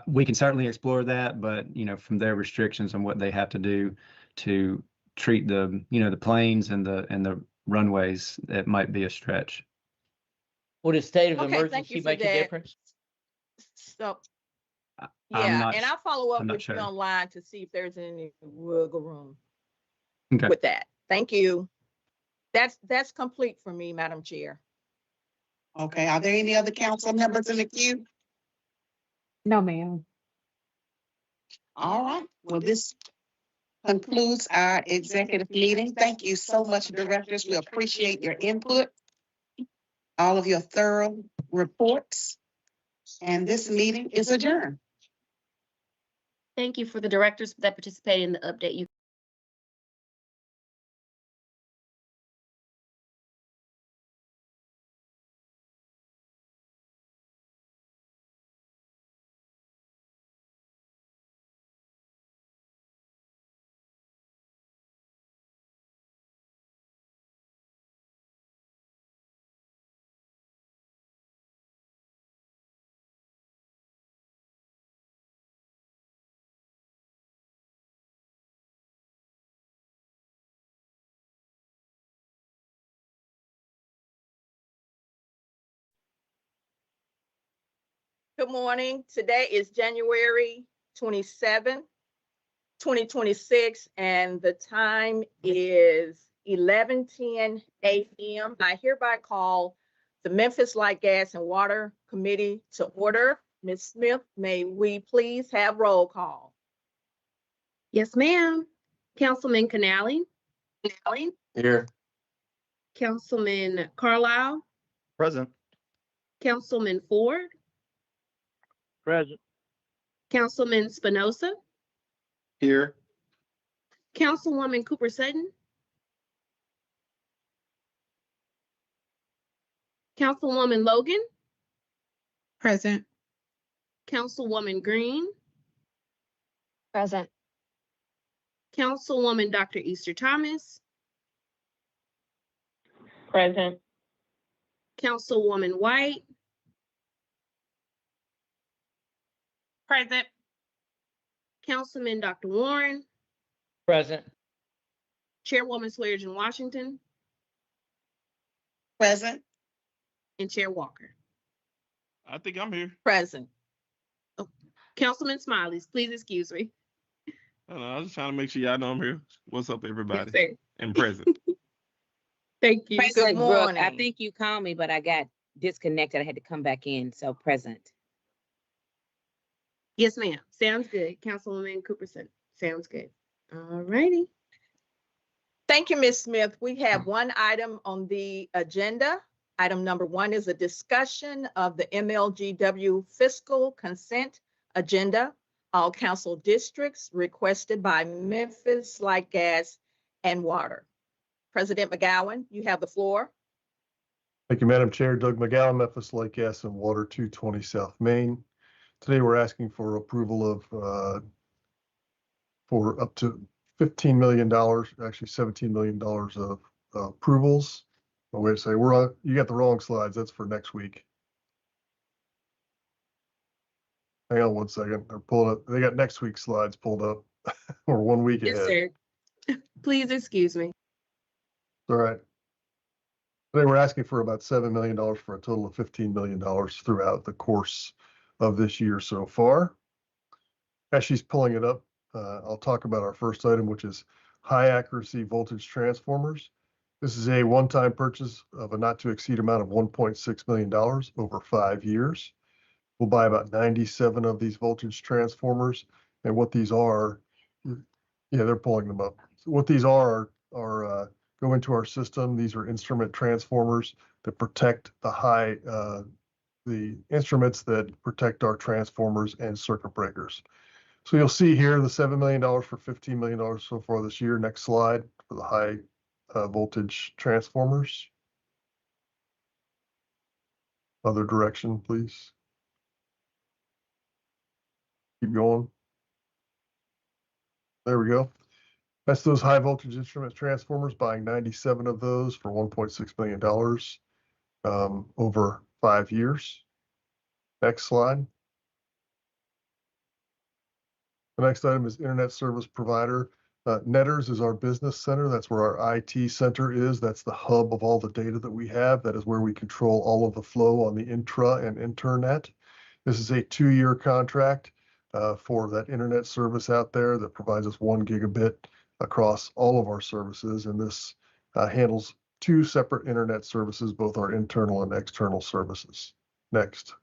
we can certainly explore that, but, you know, from their restrictions on what they have to do to treat the, you know, the planes and the runways, it might be a stretch. Would a state of Okay, thank emergency you for make a that. difference? So, I'm not and I'll follow up I'm not with you sure. online to see if there's any wiggle room Okay. with that. Thank you. That's complete for me, Madam Chair. Okay, are there any other council members in the queue? No, ma'am. All right, well, this concludes our executive meeting. Thank you so much, directors. We appreciate your input, all of your thorough reports, and this meeting is adjourned. Thank you for the directors that participated in the update. You Good morning. Today is January 27th, 2026, and the time is 11:10 a.m. I hereby call the Memphis Light, Gas, and Water Committee to order. Ms. Smith, may we please have roll call? Yes, ma'am. Councilman Canali, Here. Councilman Carlisle, Present. Councilman Ford, Present. Councilman Spinoza, Here. Councilwoman Cooper Sutton, Councilwoman Logan, Present. Councilwoman Green, Present. Councilwoman Dr. Easter Thomas, Present. Councilwoman White, Present. Councilman Dr. Warren, Present. Chairwoman Swearengin Washington, Present. and Chair Walker. I think I'm here. Present. Councilman Smileys, please excuse me. I don't know, I was just trying to make sure y'all know I'm here. What's up, everybody? Yes, sir. And present. Thank you. President Good Brooke, I morning. think you called me, but I got disconnected. I had to come back in, so present. Yes, ma'am. Sounds good. Councilwoman Cooperson. Sounds good. All righty. Thank you, Ms. Smith. We have one item on the agenda. Item number 1 is a discussion of the MLGW fiscal consent agenda. All council districts requested by Memphis Light, Gas, and Water. President McGowan, you have the floor. Thank you, Madam Chair. Doug McGowan, Memphis Light, Gas, and Water, 220 South Main. Today, we're asking for approval of for up to $15 million, actually $17 million of approvals. Oh, wait a second, you got the wrong slides. That's for next week. Hang on one second. They're pulling up. They got next week's slides pulled up. Or 1 week Yes, ahead. sir. Please excuse me. All right. They were asking for about $7 million for a total of $15 million throughout the course of this year so far. As she's pulling it up, I'll talk about our first item, which is high accuracy voltage transformers. This is a one-time purchase of a not to exceed amount of $1.6 million over 5 years. We'll buy about 97 of these voltage transformers. And what these are, yeah, they're pulling them up. So what these are go into our system. These are instrument transformers that protect the instruments that protect our transformers and circuit breakers. So you'll see here the $7 million for $15 million so far this year. Next slide for the high voltage transformers. Other direction, please. Keep going. There we go. That's those high voltage instrument transformers, buying 97 of those for $1.6 million over 5 years. Next slide. The next item is internet service provider. Netters is our business center. That's where our IT center is. That's the hub of all the data that we have. That is where we control all of the flow on the intra and internet. This is a 2-year contract for that internet service out there that provides us 1 gigabit across all of our services. And this handles 2 separate internet services, both our internal and external services. Next.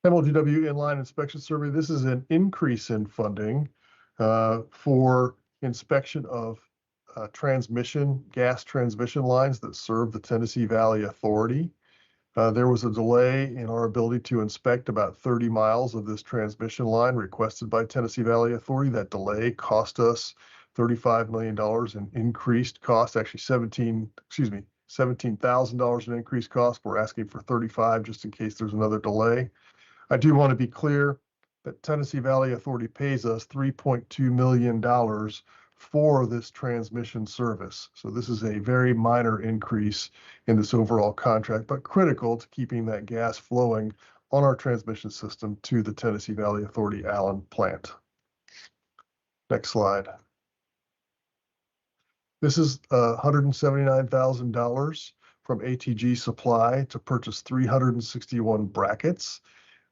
MLGW inline inspection survey. This is an increase in funding for inspection of gas transmission lines that serve the Tennessee Valley Authority. There was a delay in our ability to inspect about 30 miles of this transmission line requested by Tennessee Valley Authority. That delay cost us $35 million in increased cost, actually $17,000 in increased cost. We're asking for 35 just in case there's another delay. I do want to be clear that Tennessee Valley Authority pays us $3.2 million for this transmission service. So this is a very minor increase in this overall contract, but critical to keeping that gas flowing on our transmission system to the Tennessee Valley Authority Allen plant. Next slide. This is $179,000 from ATG Supply to purchase 361 brackets.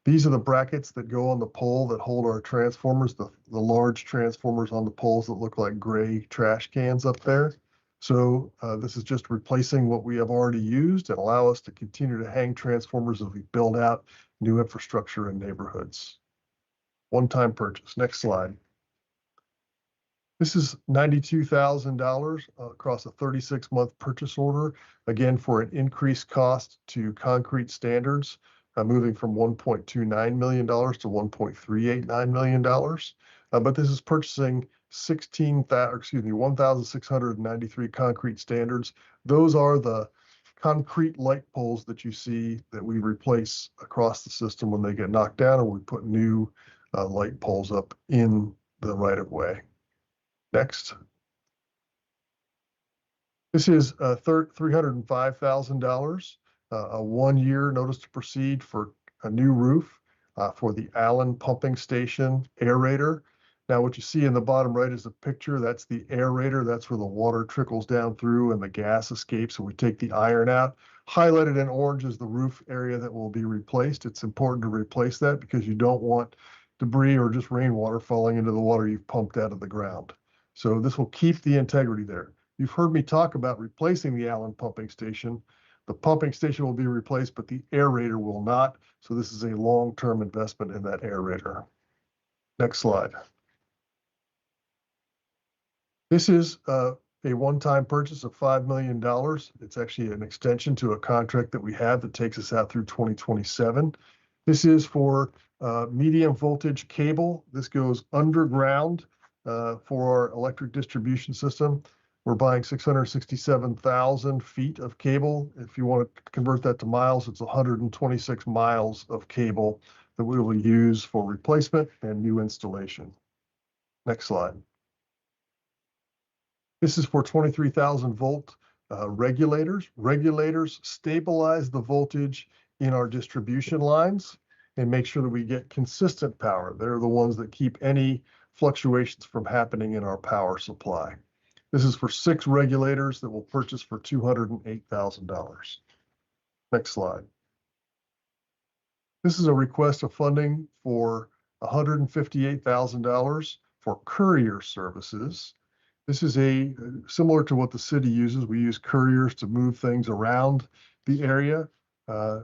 These are the brackets that go on the pole that hold our transformers, the large transformers on the poles that look like gray trash cans up there. So this is just replacing what we have already used and allow us to continue to hang transformers as we build out new infrastructure in neighborhoods. One-time purchase. Next slide. This is $92,000 across a 36-month purchase order, again for an increased cost to concrete standards. Moving from $1.29 million to $1.389 million. But this is purchasing 1,693 concrete standards. Those are the concrete light poles that you see that we replace across the system when they get knocked down, and we put new light poles up in the right of way. Next. This is $305,000. A 1-year notice to proceed for a new roof for the Allen pumping station aerator. Now, what you see in the bottom right is a picture. That's the aerator. That's where the water trickles down through and the gas escapes. And we take the iron out. Highlighted in orange is the roof area that will be replaced. It's important to replace that because you don't want debris or just rainwater falling into the water you've pumped out of the ground. So this will keep the integrity there. You've heard me talk about replacing the Allen pumping station. The pumping station will be replaced, but the aerator will not. So this is a long-term investment in that aerator. Next slide. This is a one-time purchase of $5 million. It's actually an extension to a contract that we have that takes us out through 2027. This is for medium voltage cable. This goes underground for our electric distribution system. We're buying 667,000 feet of cable. If you want to convert that to miles, it's 126 miles of cable that we will use for replacement and new installation. Next slide. This is for 23,000 volt regulators. Regulators stabilize the voltage in our distribution lines and make sure that we get consistent power. They're the ones that keep any fluctuations from happening in our power supply. This is for 6 regulators that will purchase for $208,000. Next slide. This is a request of funding for $158,000 for courier services. This is similar to what the city uses. We use couriers to move things around the area.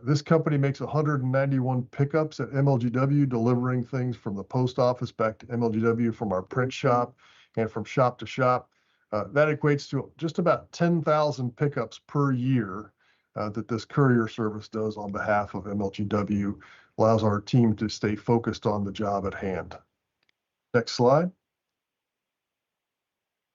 This company makes 191 pickups at MLGW, delivering things from the post office back to MLGW from our print shop and from shop to shop. That equates to just about 10,000 pickups per year that this courier service does on behalf of MLGW, allows our team to stay focused on the job at hand. Next slide.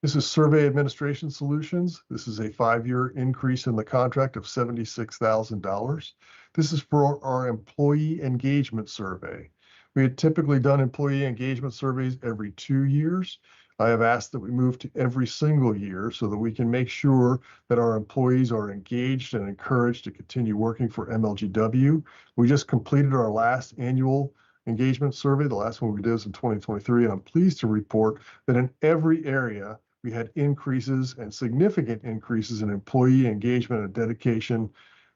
This is Survey Administration Solutions. This is a 5-year increase in the contract of $76,000. This is for our employee engagement survey. We had typically done employee engagement surveys every 2 years. I have asked that we move to every single year so that we can make sure that our employees are engaged and encouraged to continue working for MLGW. We just completed our last annual engagement survey. The last one we did was in 2023, and I'm pleased to report that in every area, we had increases and significant increases in employee engagement and dedication.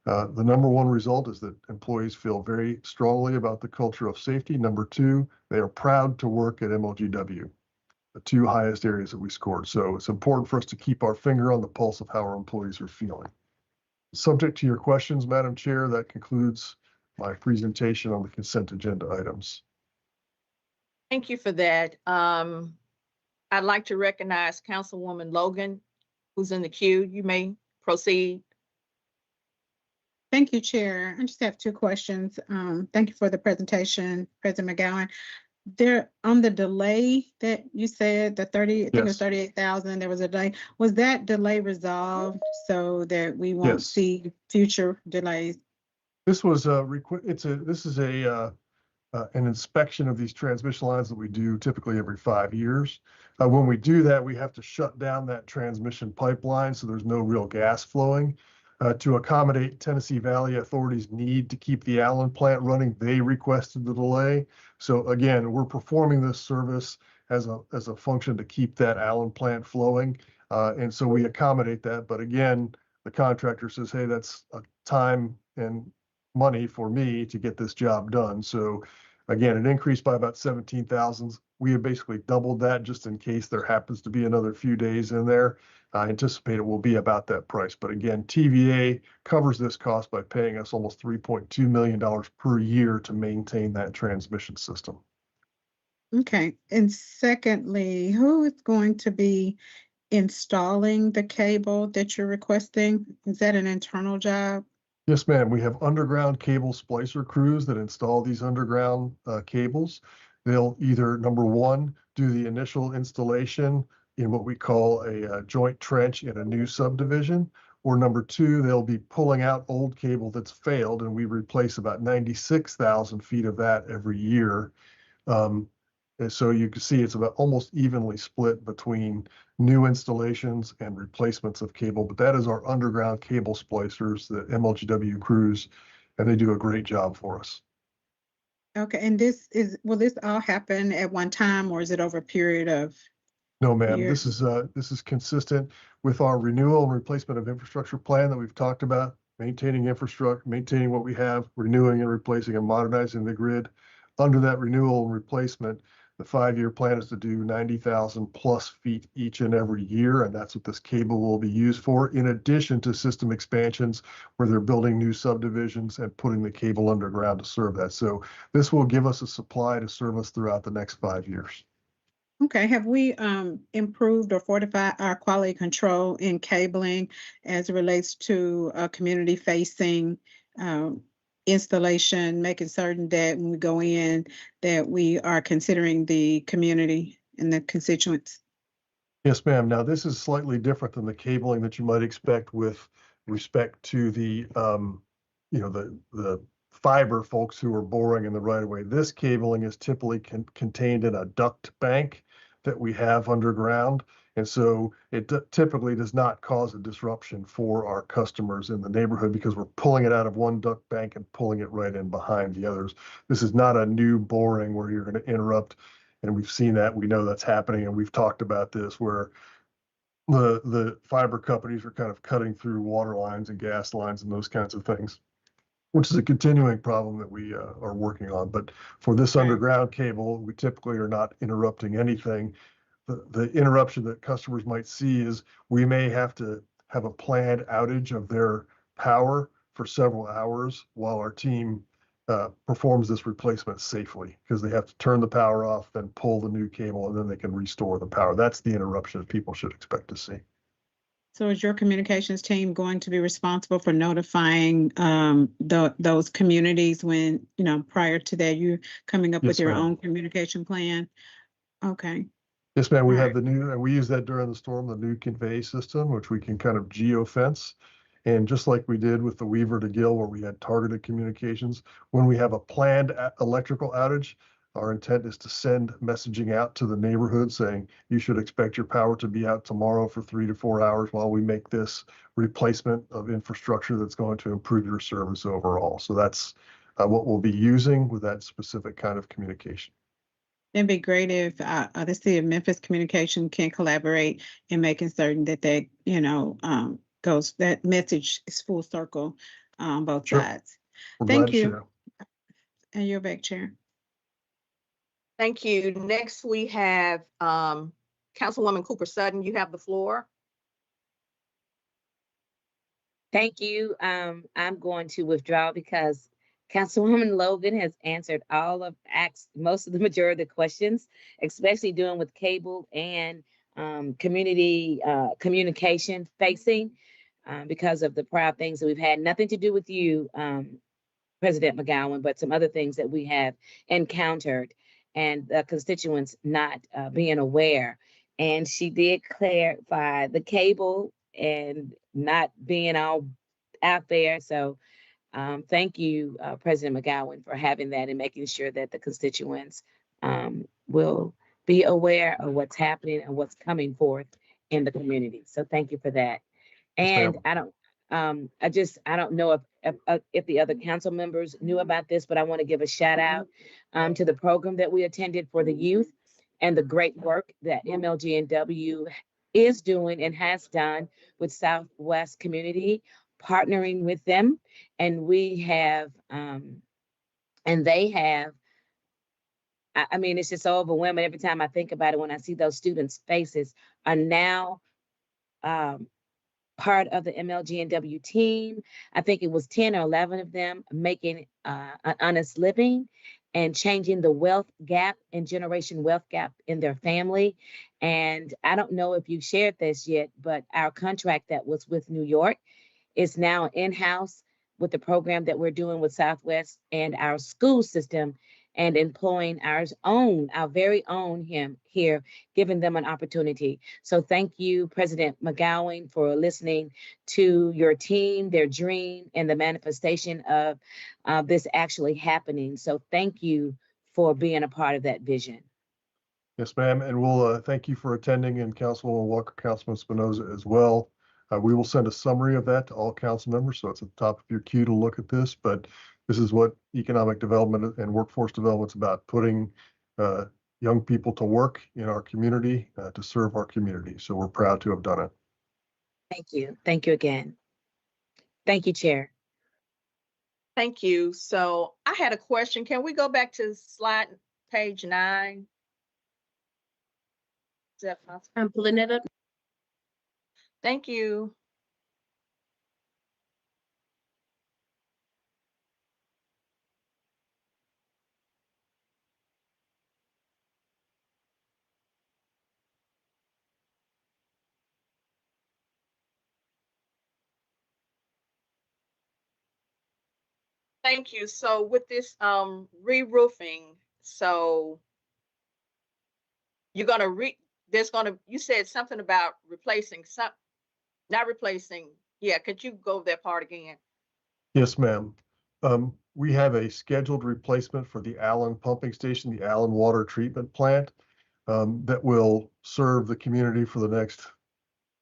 The number one result is that employees feel very strongly about the culture of safety. Number 2, they are proud to work at MLGW, the 2 highest areas that we scored. So it's important for us to keep our finger on the pulse of how our employees are feeling. Subject to your questions, Madam Chair, that concludes my presentation on the consent agenda items. Thank you for that. I'd like to recognize Councilwoman Logan, who's in the queue. You may proceed. Thank you, Chair. I just have 2 questions. Thank you for the presentation, President McGowan. There on the delay that you said, the 30, I think it was 38,000, there was a delay. Was that delay resolved so that we won't see future delays? This was an inspection of these transmission lines that we do typically every 5 years. When we do that, we have to shut down that transmission pipeline so there's no real gas flowing. To accommodate Tennessee Valley Authority's need to keep the Allen plant running, they requested the delay. So again, we're performing this service as a function to keep that Allen plant flowing. And so we accommodate that. But again, the contractor says, hey, that's a time and money for me to get this job done. So again, it increased by about 17,000. We have basically doubled that just in case there happens to be another few days in there. I anticipate it will be about that price. But again, TVA covers this cost by paying us almost $3.2 million per year to maintain that transmission system. Okay. And secondly, who is going to be installing the cable that you're requesting? Is that an internal job? Yes, ma'am. We have underground cable splicer crews that install these underground cables. They'll either, number 1, do the initial installation in what we call a joint trench in a new subdivision, or number 2, they'll be pulling out old cable that's failed, and we replace about 96,000 feet of that every year. And so you can see it's about almost evenly split between new installations and replacements of cable, but that is our underground cable splicers, the MLGW crews, and they do a great job for us. Okay, and will this all happen at one time, or is it over a period of? No, ma'am. This is consistent with our renewal and replacement of infrastructure plan that we've talked about, maintaining infrastructure, maintaining what we have, renewing and replacing and modernizing the grid. Under that renewal and replacement, the 5-year plan is to do 90,000 plus feet each and every year, and that's what this cable will be used for, in addition to system expansions where they're building new subdivisions and putting the cable underground to serve that. So this will give us a supply to serve us throughout the next 5 years. Okay, have we improved or fortified our quality control in cabling as it relates to community facing installation, making certain that when we go in that we are considering the community and the constituents? Yes, ma'am. Now this is slightly different than the cabling that you might expect with respect to the the fiber folks who are boring in the right of way. This cabling is typically contained in a duct bank that we have underground. And so it typically does not cause a disruption for our customers in the neighborhood because we're pulling it out of one duct bank and pulling it right in behind the others. This is not a new boring where you're going to interrupt And we've seen that, we know that's happening, and we've talked about this where the fiber companies are kind of cutting through water lines and gas lines and those kinds of things, which is a continuing problem that we are working on. But for this underground cable, we typically are not interrupting anything. The interruption that customers might see is we may have to have a planned outage of their power for several hours while our team performs this replacement safely, because they have to turn the power off, then pull the new cable, and then they can restore the power. That's the interruption that people should expect to see. So is your communications team going to be responsible for notifying those communities when, prior to that, you coming up with your own communication plan? Okay. Yes, ma'am. We All have the new, and we use that during the storm, the new convey system, which we can kind of geofence. And just like we did with the Weaver to Gill, where we had targeted communications, when we have a planned electrical outage, our intent is to send messaging out to the neighborhood saying, you should expect your power to be out tomorrow for 3 to 4 hours while we make this replacement of infrastructure that's going to improve your service overall. So that's what we'll be using with that specific kind of communication. It'd be great if the city of Memphis communication can collaborate in making certain that that message is full circle on both sides. Thank you. And you're back, Chair. Thank you. Next, we have Councilwoman Cooper Sutton. You have the floor. Thank you. I'm going to withdraw because Councilwoman Logan has answered most of the majority of the questions, especially dealing with cable and community communication facing because of the prior things that we've had. Nothing to do with you, President McGowan, but some other things that we have encountered and the constituents not being aware. And she did clarify the cable and not being all out there. So thank you, President McGowan, for having that and making sure that the constituents will be aware of what's happening and what's coming forth in the community. So thank you for that. And I don't know if the other council members knew about this, but I want to give a shout out to the program that we attended for the youth and the great work that MLGNW is doing and has done with Southwest Community, partnering with them. And we have, and they have, I mean, it's just so overwhelming every time I think about it when I see those students' faces are now part of the MLGNW team. I think it was 10 or 11 of them making an honest living and changing the wealth gap and generation wealth gap in their family. And I don't know if you shared this yet, but our contract that was with New York is now in-house with the program that we're doing with Southwest and our school system, and employing our very own here, giving them an opportunity. So thank you, President McGowan, for listening to your team, their dream, and the manifestation of this actually happening. So thank you for being a part of that vision. Yes, ma'am. And we'll thank you for attending, and Councilwoman Walker, Councilman Espinoza as well. We will send a summary of that to all council members, so it's at the top of your queue to look at this. But this is what economic development and workforce development is about: putting young people to work in our community to serve our community. So we're proud to have done it. Thank you. Thank you again. Thank you, Chair. Thank you. So I had a question. Can we go back to page 9? Is that possible? I'm pulling it up. Thank you. Thank you. So with this re-roofing, so you're gonna you said something about replacing not replacing. Yeah, could you go that part again? Yes, ma'am. We have a scheduled replacement for the Allen pumping station, the Allen water treatment plant, that will serve the community for the next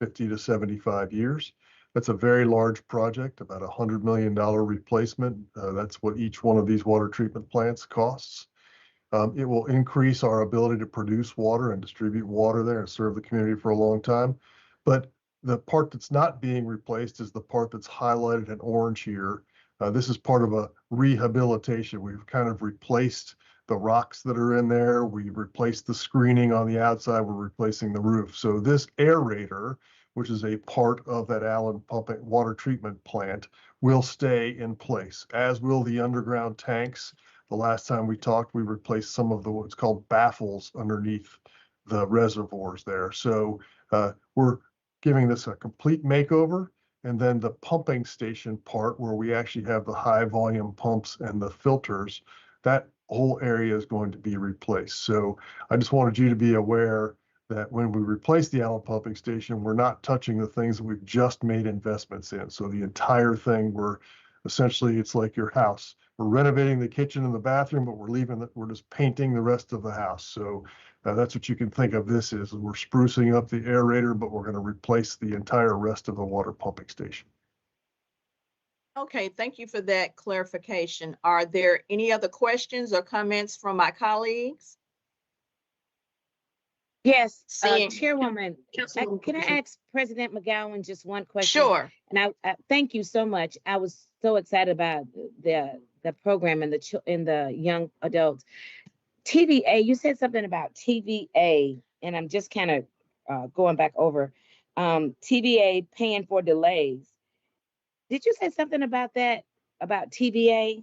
50 to 75 years. That's a very large project, about $100 million replacement. That's what each one of these water treatment plants costs. It will increase our ability to produce water and distribute water there and serve the community for a long time. But the part that's not being replaced is the part that's highlighted in orange here. This is part of a rehabilitation. We've kind of replaced the rocks that are in there. We've replaced the screening on the outside. We're replacing the roof. So this aerator, which is a part of that Allen pumping water treatment plant, will stay in place, as will the underground tanks. The last time we talked, we replaced some of the what's called baffles underneath the reservoirs there. So we're giving this a complete makeover. And then the pumping station part, where we actually have the high volume pumps and the filters, that whole area is going to be replaced. So I just wanted you to be aware that when we replace the Allen pumping station, we're not touching the things that we've just made investments in. So the entire thing, it's like your house. We're renovating the kitchen and the bathroom, but we're just painting the rest of the house. So that's what you can think of this is. We're sprucing up the aerator, but we're going to replace the entire rest of the water pumping station. Okay, thank you for that clarification. Are there any other questions or comments from my colleagues? Yes, Seeing- Chairwoman, can I ask President McGowan just one question? Sure. And I thank you so much. I was so excited about the program and the young adults. TVA, you said something about TVA, and I'm just kind of going back over TVA paying for delays. Did you say something about that, about TVA?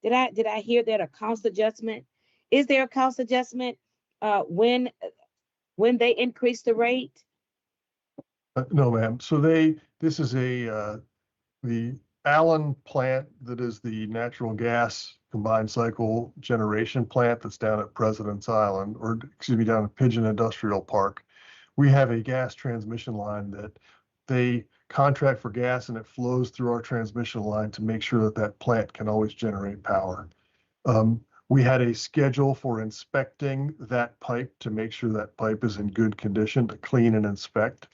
Did I hear that, a cost adjustment? Is there a cost adjustment when they increase the rate? No, ma'am. So this is the Allen plant that is the natural gas combined cycle generation plant that's down at President's Island, or excuse me, down at Pigeon Industrial Park. We have a gas transmission line that they contract for gas, and it flows through our transmission line to make sure that that plant can always generate power. We had a schedule for inspecting that pipe to make sure that pipe is in good condition to clean and inspect.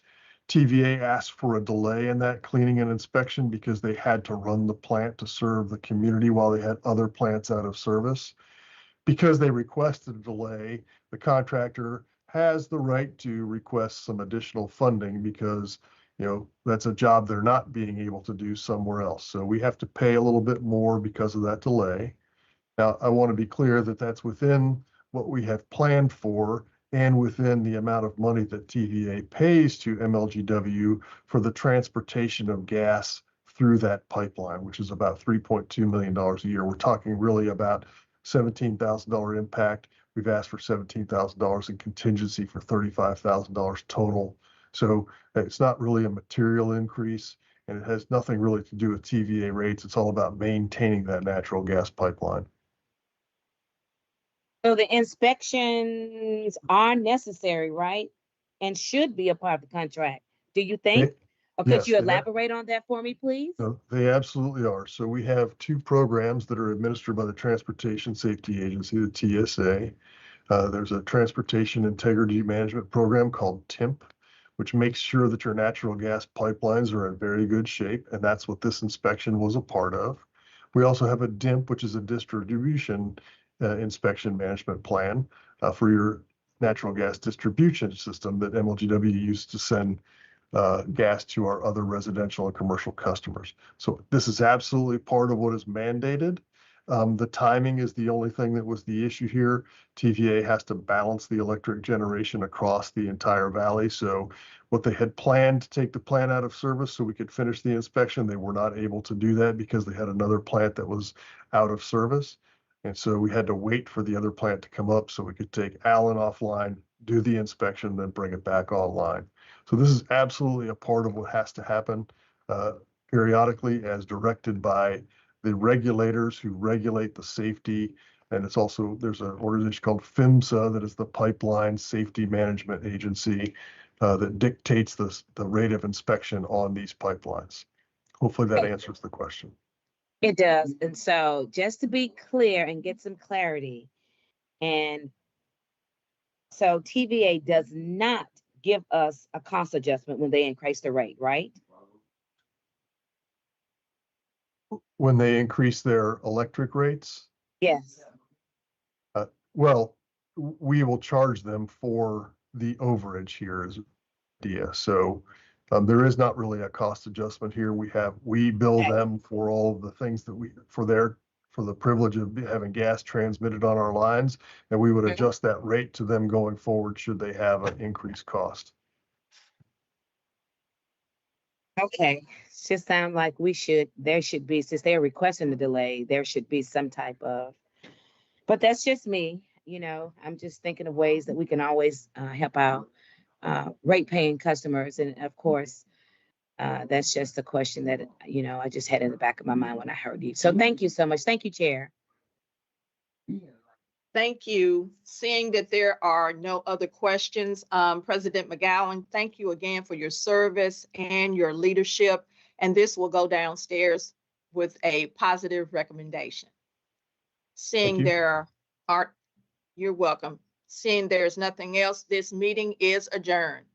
TVA asked for a delay in that cleaning and inspection because they had to run the plant to serve the community while they had other plants out of service. Because they requested a delay, the contractor has the right to request some additional funding because, that's a job they're not being able to do somewhere else. So we have to pay a little bit more because of that delay. Now, I want to be clear that that's within what we have planned for and within the amount of money that TVA pays to MLGW for the transportation of gas through that pipeline, which is about $3.2 million a year. We're talking really about $17,000 impact. We've asked for $17,000 in contingency for $35,000 total. So it's not really a material increase, and it has nothing really to do with TVA rates. It's all about maintaining that natural gas pipeline. So the inspections are necessary, right? And should be a part of the contract. Do you think? Or could Yes, you they are. elaborate on that for me, please? No, they absolutely are. So we have two programs that are administered by the Transportation Safety Agency, the TSA. There's a Transportation Integrity Management Program called TIMP, which makes sure that your natural gas pipelines are in very good shape, and that's what this inspection was a part of. We also have a DIMP, which is a distribution inspection management plan for your natural gas distribution system that MLGW used to send gas to our other residential and commercial customers. So this is absolutely part of what is mandated. The timing is the only thing that was the issue here. TVA has to balance the electric generation across the entire valley. So what they had planned to take the plant out of service so we could finish the inspection, they were not able to do that because they had another plant that was out of service. And so we had to wait for the other plant to come up so we could take Allen offline, do the inspection, then bring it back online. So this is absolutely a part of what has to happen periodically as directed by the regulators who regulate the safety. And it's also, there's an organization called PHMSA that is the Pipeline Safety Management Agency that dictates the rate of inspection on these pipelines. Hopefully that answers the question. It does. And so just to be clear and get some clarity, and so TVA does not give us a cost adjustment when they increase the rate, right? When they increase their electric rates? Yes. Well, we will charge them for the overage here is the idea. So there is not really a cost adjustment here. We bill them for all of the things that for the privilege of having gas transmitted on our lines, and we would adjust that rate to them going forward should they have an increased cost. Okay, just sound like there should be, since they're requesting the delay, there should be some type of, but that's just me, I'm just thinking of ways that we can always help out rate paying customers. And of course, that's just a question that, I just had in the back of my mind when I heard you. So thank you so much. Thank you, Chair. Thank you. Seeing that there are no other questions, President McGowan, thank you again for your service and your leadership. And this will go downstairs with a positive recommendation. Seeing there are, you're welcome. Seeing there's nothing else, this meeting is adjourned.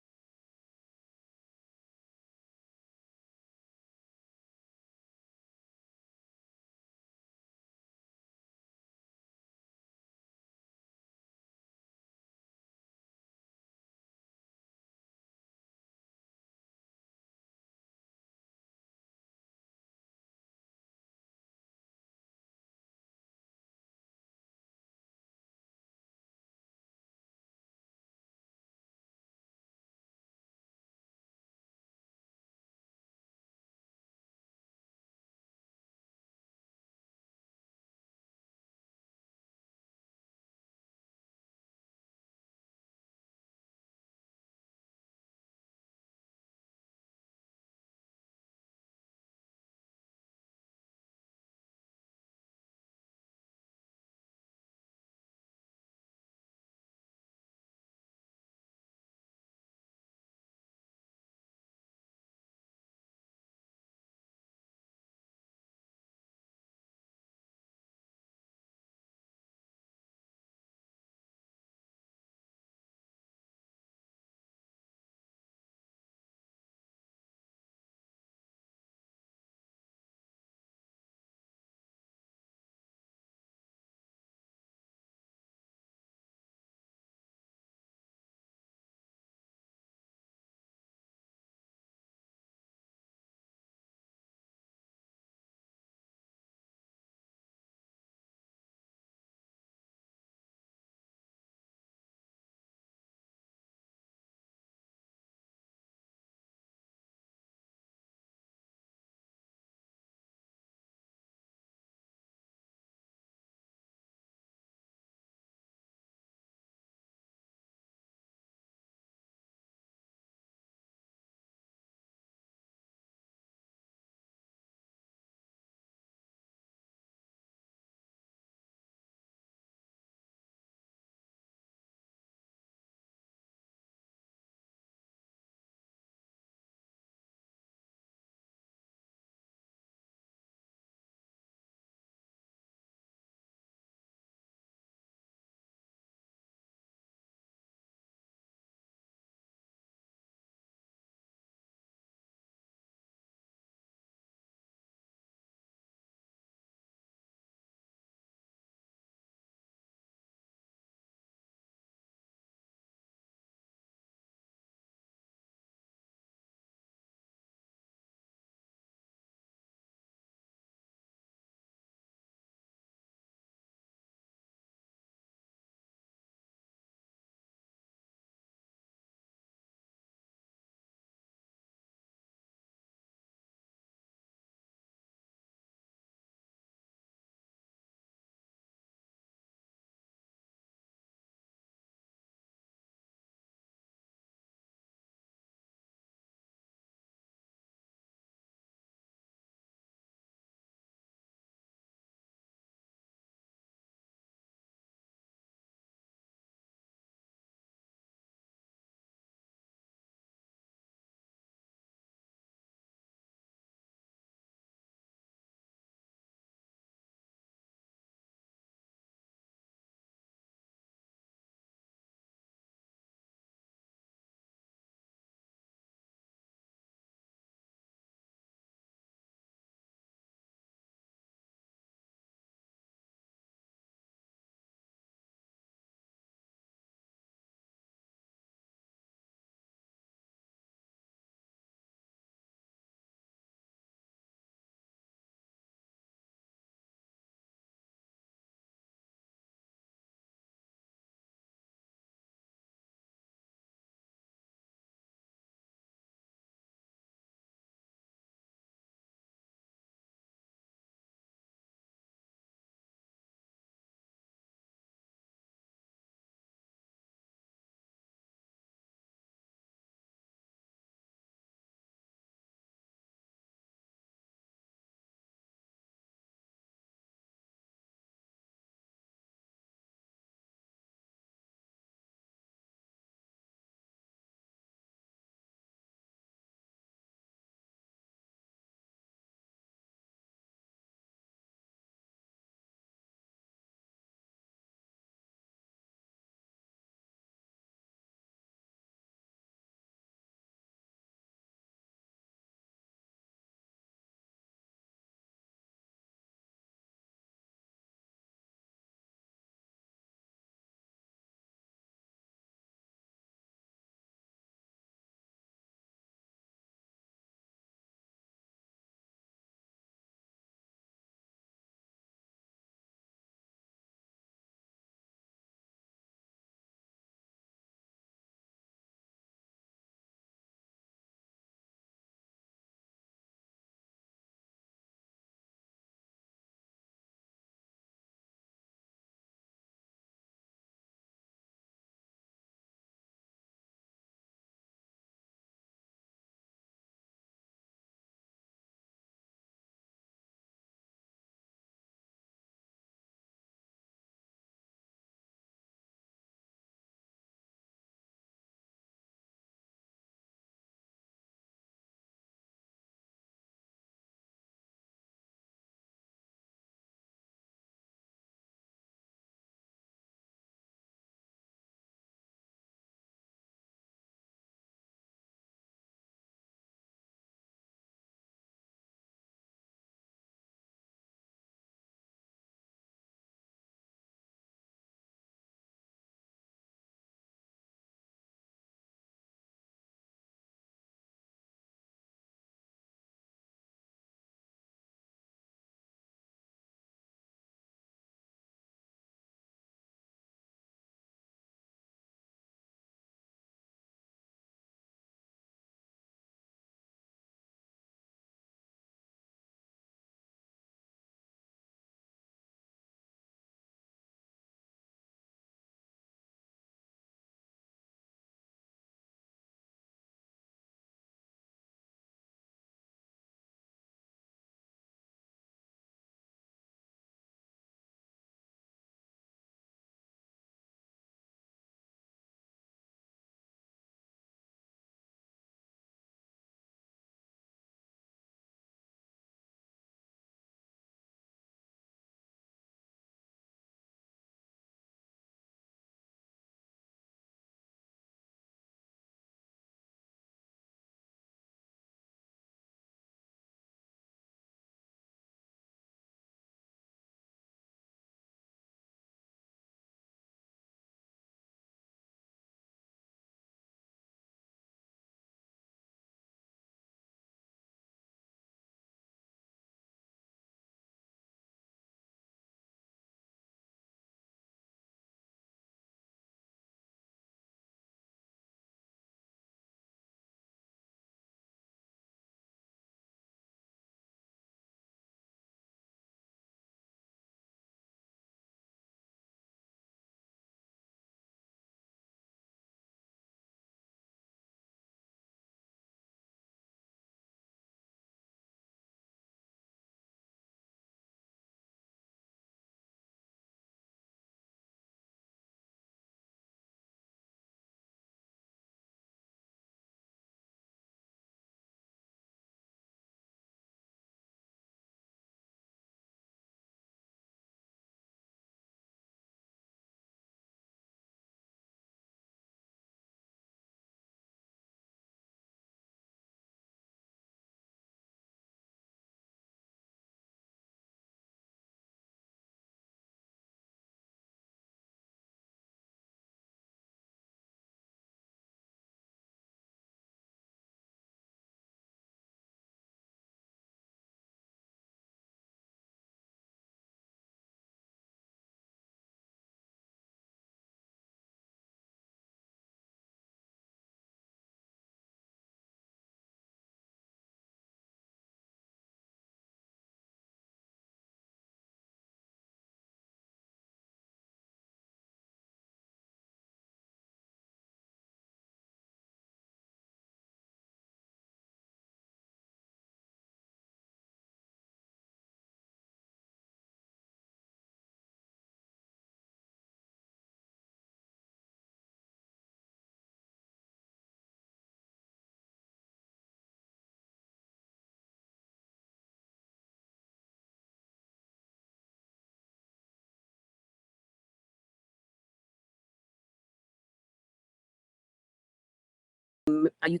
you.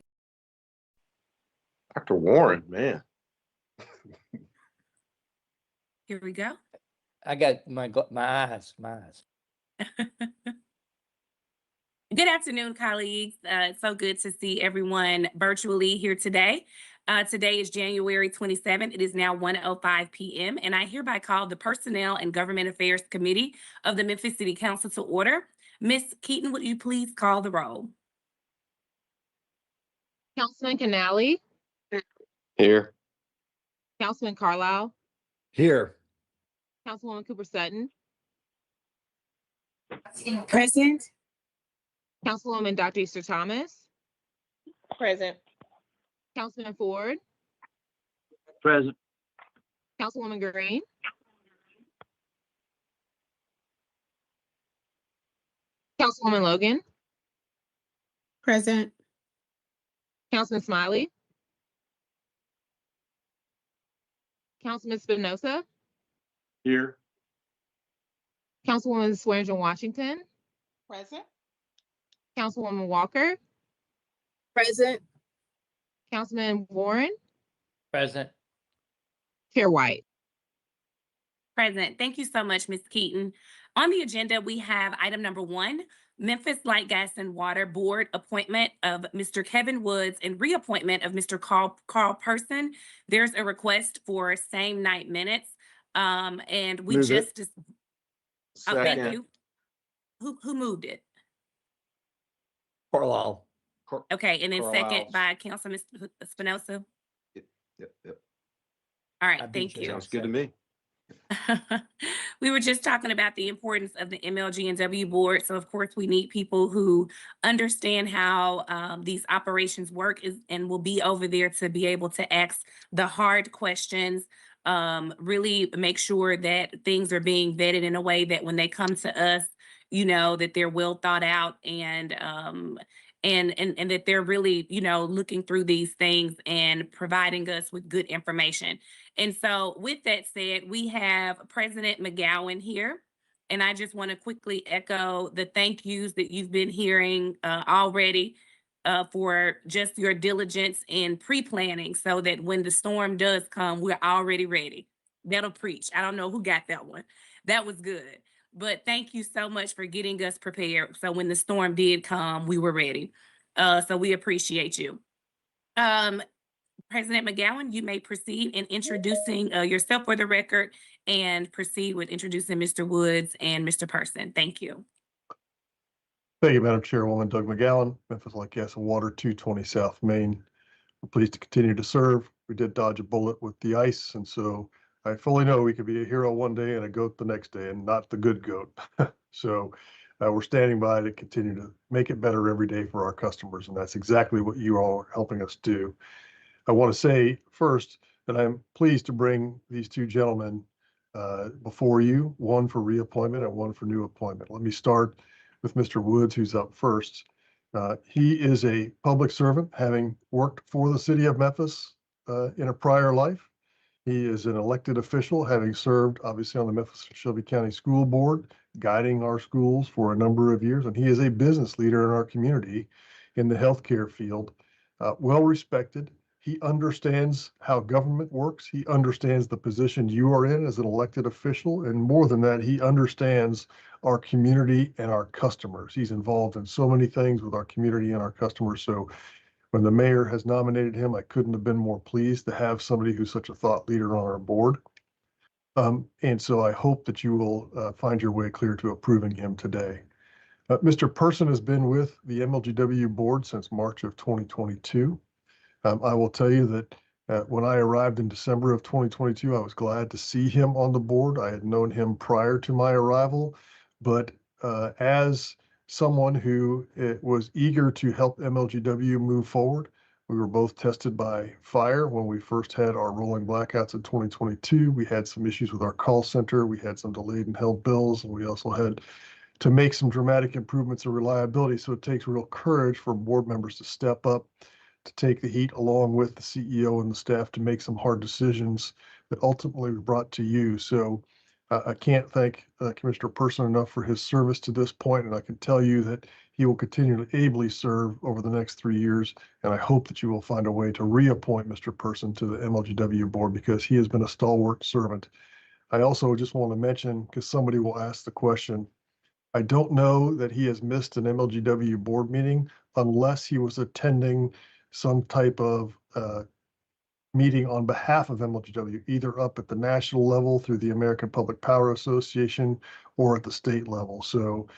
Dr. Warren, man. Here we go. I got my eyes. Good afternoon, colleagues. It's so good to see everyone virtually here today. Today is January 27th. It is now 1:05 p.m. and I hereby call the Personnel and Government Affairs Committee of the Memphis City Council to order. Ms. Keaton, would you please call the roll? Councilman Canali, Here. Councilman Carlisle, Here. Councilwoman Cooper Sutton, Present. Councilwoman Dr. Easter Thomas, Present. Councilman Ford, Present. Councilwoman Green, Councilwoman Logan, Present. Councilman Smiley, Councilman Spinoza, Here. Councilwoman Swearingen Washington, Present. Councilwoman Walker, Present. Councilman Warren, Present. Chair White. Present. Thank you so much, Ms. Keaton. On the agenda, we have item number 1, Memphis Light, Gas, and Water Board appointment of Mr. Kevin Woods and reappointment of Mr. Carl Person. There's a request for same night minutes. And we Move it. just, oh, thank Second. you. Who moved it? Carlisle. Okay, and then second Carlisle. by Councilman Spinoza. Yep. All right, I beat thank you. you. Sounds good to me. We were just talking about the importance of the MLG&W board. So of course we need people who understand how these operations work and will be over there to be able to ask the hard questions, really make sure that things are being vetted in a way that when they come to us, you know, that they're well thought out and that they're really, you know, looking through these things and providing us with good information. And so with that said, we have President McGowan here. And I just want to quickly echo the thank yous that you've been hearing already for just your diligence in pre-planning so that when the storm does come, we're already ready. That'll preach. I don't know who got that one. That was good. But thank you so much for getting us prepared. So when the storm did come, we were ready. So we appreciate you. President McGowan, you may proceed in introducing yourself for the record and proceed with introducing Mr. Woods and Mr. Person. Thank you. Thank you, Madam Chairwoman. Doug McGowan, Memphis Light, Gas, and Water, 220 South Main. We're pleased to continue to serve. We did dodge a bullet with the ice, and so I fully know we could be a hero one day and a goat the next day, and not the good goat. So we're standing by to continue to make it better every day for our customers, and that's exactly what you all are helping us do. I want to say first that I'm pleased to bring these two gentlemen before you, one for reappointment and one for new appointment. Let me start with Mr. Woods, who's up first. He is a public servant, having worked for the city of Memphis in a prior life. He is an elected official, having served obviously on the Memphis and Shelby County School Board, guiding our schools for a number of years. And he is a business leader in our community in the healthcare field, well respected. He understands how government works. He understands the position you are in as an elected official. And more than that, he understands our community and our customers. He's involved in so many things with our community and our customers. So when the mayor has nominated him, I couldn't have been more pleased to have somebody who's such a thought leader on our board. And so I hope that you will find your way clear to approving him today. Mr. Person has been with the MLGW board since March of 2022. I will tell you that when I arrived in December of 2022, I was glad to see him on the board. I had known him prior to my arrival, but as someone who was eager to help MLGW move forward, we were both tested by fire when we first had our rolling blackouts in 2022. We had some issues with our call center. We had some delayed and held bills, and we also had to make some dramatic improvements in reliability. So it takes real courage for board members to step up, to take the heat along with the CEO and the staff to make some hard decisions that ultimately were brought to you. So I can't thank Commissioner Person enough for his service to this point, and I can tell you that he will continue to ably serve over the next 3 years. And I hope that you will find a way to reappoint Mr. Person to the MLGW board because he has been a stalwart servant. I also just want to mention, because somebody will ask the question, I don't know that he has missed an MLGW board meeting unless he was attending some type of meeting on behalf of MLGW, either up at the national level through the American Public Power Association or at the state level. So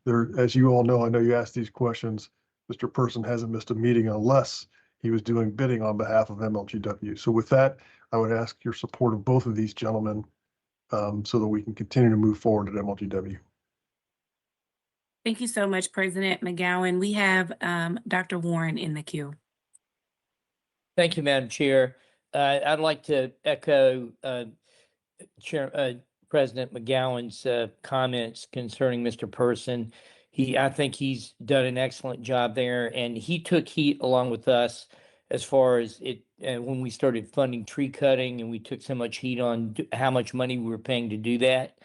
there, as you all know, I know you asked these questions, Mr. Person hasn't missed a meeting unless he was doing bidding on behalf of MLGW. So with that, I would ask your support of both of these gentlemen so that we can continue to move forward at MLGW. Thank you so much, President McGowan. We have Dr. Warren in the queue. Thank you, Madam Chair. I'd like to echo President McGowan's comments concerning Mr. Person. I think he's done an excellent job there, and he took heat along with us as far as it when we started funding tree cutting, and we took so much heat on how much money we were paying to do that.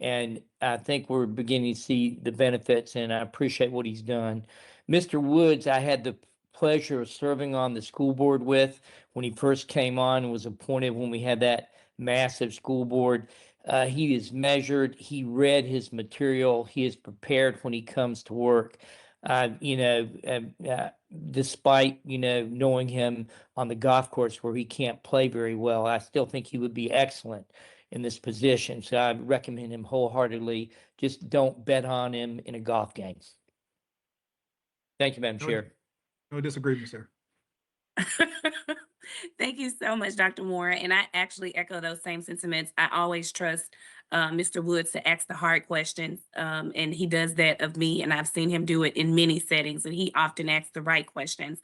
And I think we're beginning to see the benefits, and I appreciate what he's done. Mr. Woods, I had the pleasure of serving on the school board with when he first came on and was appointed when we had that massive school board. He is measured. He read his material. He is prepared when he comes to work. Despite, knowing him on the golf course where he can't play very well, I still think he would be excellent in this position. So I recommend him wholeheartedly. Just don't bet on him in a golf game. Thank you, Madam Chair. No disagreement, sir. Thank you so much, Dr. Moore. And I actually echo those same sentiments. I always trust Mr. Woods to ask the hard questions, and he does that of me, and I've seen him do it in many settings, and he often asks the right questions.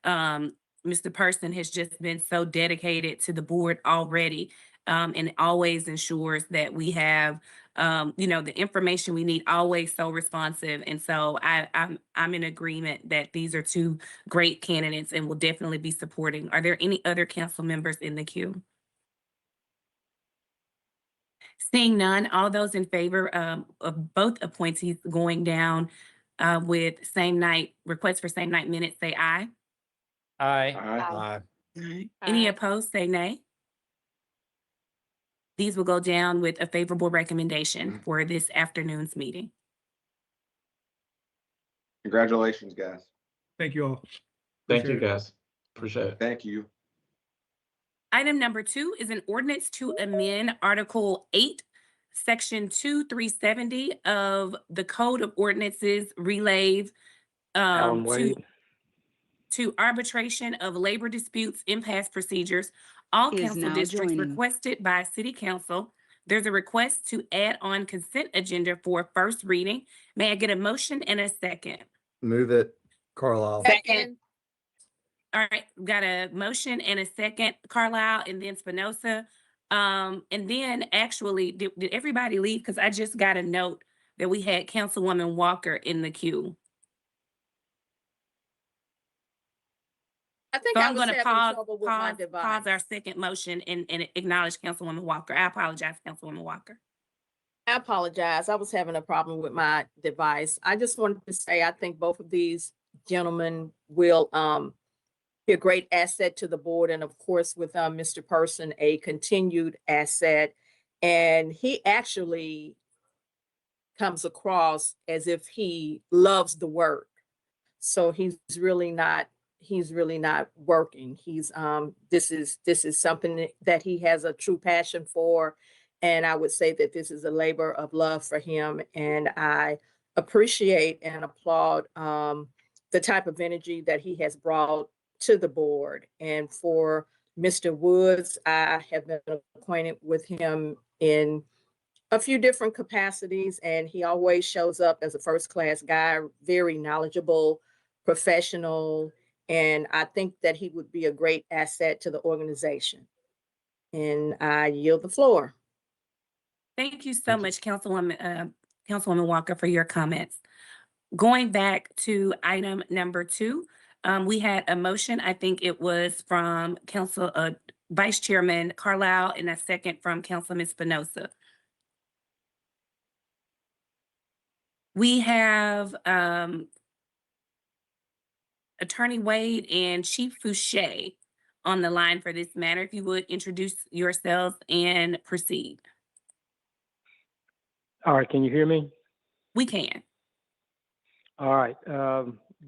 Mr. Person has just been so dedicated to the board already, and always ensures that we have the information we need, always so responsive. And so I'm in agreement that these are two great candidates and will definitely be supporting. Are there any other council members in the queue? Seeing none, all those in favor of both appointees going down with requests for same night minutes, say aye. Aye. Aye. Any opposed, say nay. These will go down with a favorable recommendation for this afternoon's meeting. Congratulations, guys. Thank you all. Thank you, guys. Appreciate it. Thank you. Item number 2 is an ordinance to amend Article 8, Section 2370 of the Code of Ordinances relative Alan Wade. to arbitration of labor disputes, impasse procedures. All council districts requested by City Council. There's a request to add on consent agenda for first reading. May I get a motion and a second? Move it, Carlisle. Second. All right, got a motion and a second, Carlisle, and then Spinoza. And then actually, did everybody leave? Because I just got a note that we had Councilwoman Walker in the queue. I think So I I'm was going to having trouble with my device. pause our second motion and acknowledge Councilwoman Walker. I apologize, Councilwoman Walker. I apologize. I was having a problem with my device. I just wanted to say, I think both of these gentlemen will be a great asset to the board. And of course, with Mr. Person, a continued asset. And he actually comes across as if he loves the work. So he's really not working. This is something that he has a true passion for. And I would say that this is a labor of love for him. And I appreciate and applaud the type of energy that he has brought to the board. And for Mr. Woods, I have been acquainted with him in a few different capacities, and he always shows up as a first-class guy, very knowledgeable, professional, and I think that he would be a great asset to the organization. And I yield the floor. Thank you so much, Councilwoman Walker, for your comments. Going back to item number 2, we had a motion. I think it was from Vice Chairman Carlisle and a second from Councilman Spinoza. We have Attorney Wade and Chief Fouché on the line for this matter. If you would introduce yourselves and proceed. All right, can you hear me? We can. All right,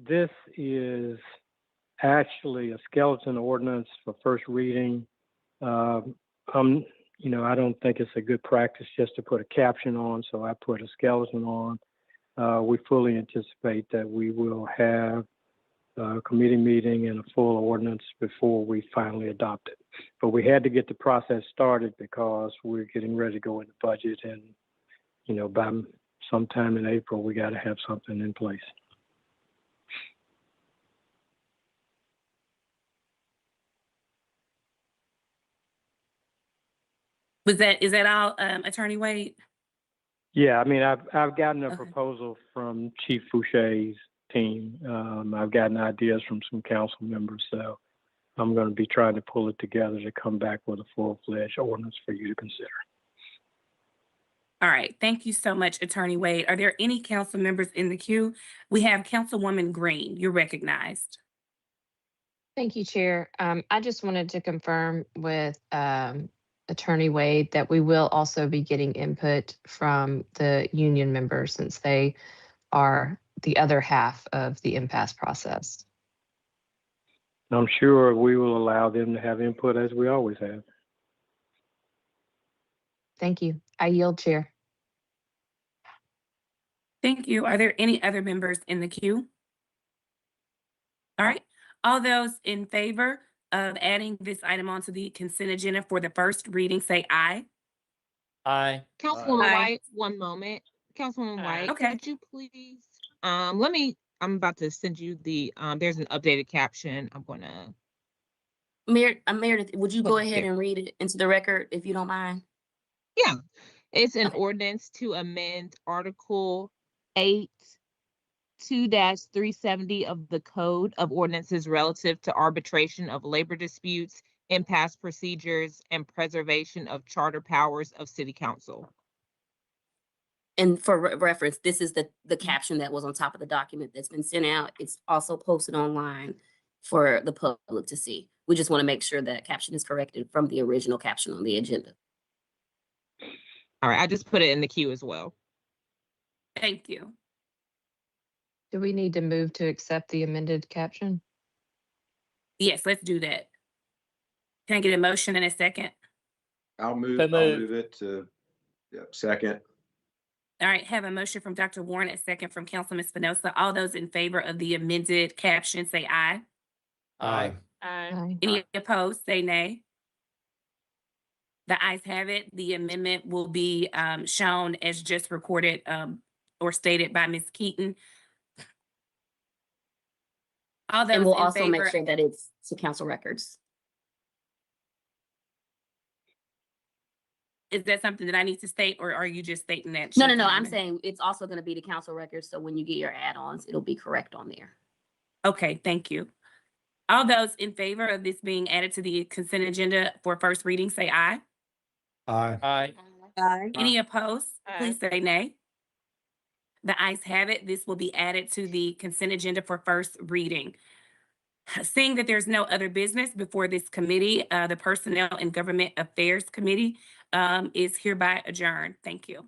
this is actually a skeleton ordinance for first reading. I don't think it's a good practice just to put a caption on, so I put a skeleton on. We fully anticipate that we will have a committee meeting and a full ordinance before we finally adopt it. But we had to get the process started because we're getting ready to go into budget, and by sometime in April, we got to have something in place. Is that all, Attorney Wade? Yeah, I mean, I've gotten a Okay. proposal from Chief Fouché's team. I've gotten ideas from some council members, so I'm going to be trying to pull it together to come back with a full-fledged ordinance for you to consider. All right. Thank you so much, Attorney Wade. Are there any council members in the queue? We have Councilwoman Green. You're recognized. Thank you, Chair. I just wanted to confirm with Attorney Wade that we will also be getting input from the union members since they are the other half of the impasse process. I'm sure we will allow them to have input as we always have. Thank you. I yield, Chair. Thank you. Are there any other members in the queue? All right. All those in favor of adding this item onto the consent agenda for the first reading, say aye. Aye. Councilwoman Aye. White, one moment. Councilwoman White, Okay. could you please, I'm about to send you the, there's an updated caption. I'm gonna. Meredith, would you go Put it ahead there. and read it into the record if you don't mind? Yeah, it's an Okay. ordinance to amend Article 8, 2-370 of the Code of Ordinances relative to arbitration of labor disputes, impasse procedures, and preservation of charter powers of City Council. And for reference, this is the caption that was on top of the document that's been sent out. It's also posted online for the public to see. We just want to make sure that caption is corrected from the original caption on the agenda. All right, I just put it in the queue as well. Thank you. Do we need to move to accept the amended caption? Yes, let's do that. Can I get a motion in a second? I'll move, So I'll moved. move it to, second. All right, have a motion from Dr. Warren, a second from Councilman Spinoza. All those in favor of the amended caption, say aye. Aye. Aye. Any opposed, say nay. The ayes have it. The amendment will be shown as just recorded or stated by Ms. Keaton. All And those we'll in also make favor, sure that it's to council records. is that something that I need to state, or are you just stating that? No, she's I'm amending? saying it's also going to be to council records. So when you get your add-ons, it'll be correct on there. Okay, thank you. All those in favor of this being added to the consent agenda for first reading, say aye. Aye. Aye. Aye. Any opposed, Aye. please say nay. The ayes have it. This will be added to the consent agenda for first reading. Seeing that there's no other business before this committee, the Personnel and Government Affairs Committee is hereby adjourned. Thank you.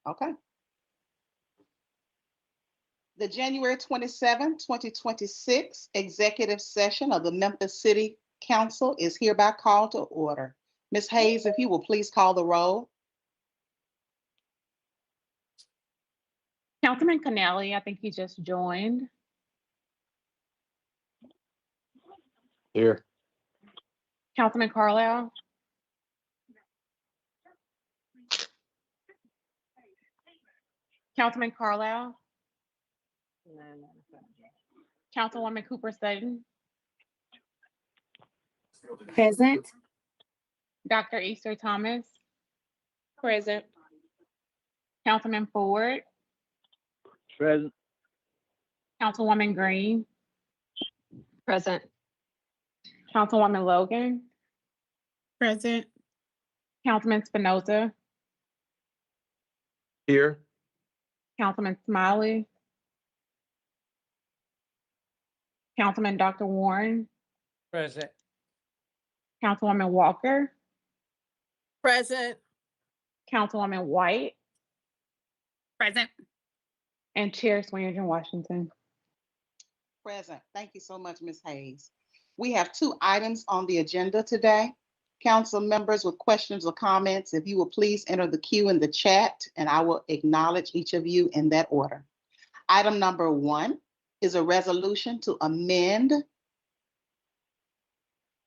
Okay. The January 27, 2026 executive session of the Memphis City Council is hereby called to order. Ms. Hayes, if you will please call the roll. Councilman Canali, I think he just joined. Here. Councilman Carlisle. Councilman Carlisle. Councilwoman Cooper Sutton. Present. Dr. Easter Thomas. Present. Councilman Ford. Present. Councilwoman Green. Present. Councilwoman Logan. Present. Councilman Spinoza. Here. Councilman Smiley. Councilman Dr. Warren. Present. Councilwoman Walker. Present. Councilwoman White. Present. And Chair Swearengin Washington. Present. Thank you so much, Ms. Hayes. We have 2 items on the agenda today. Council members with questions or comments, if you will please enter the queue in the chat and I will acknowledge each of you in that order. Item number 1 is a resolution to amend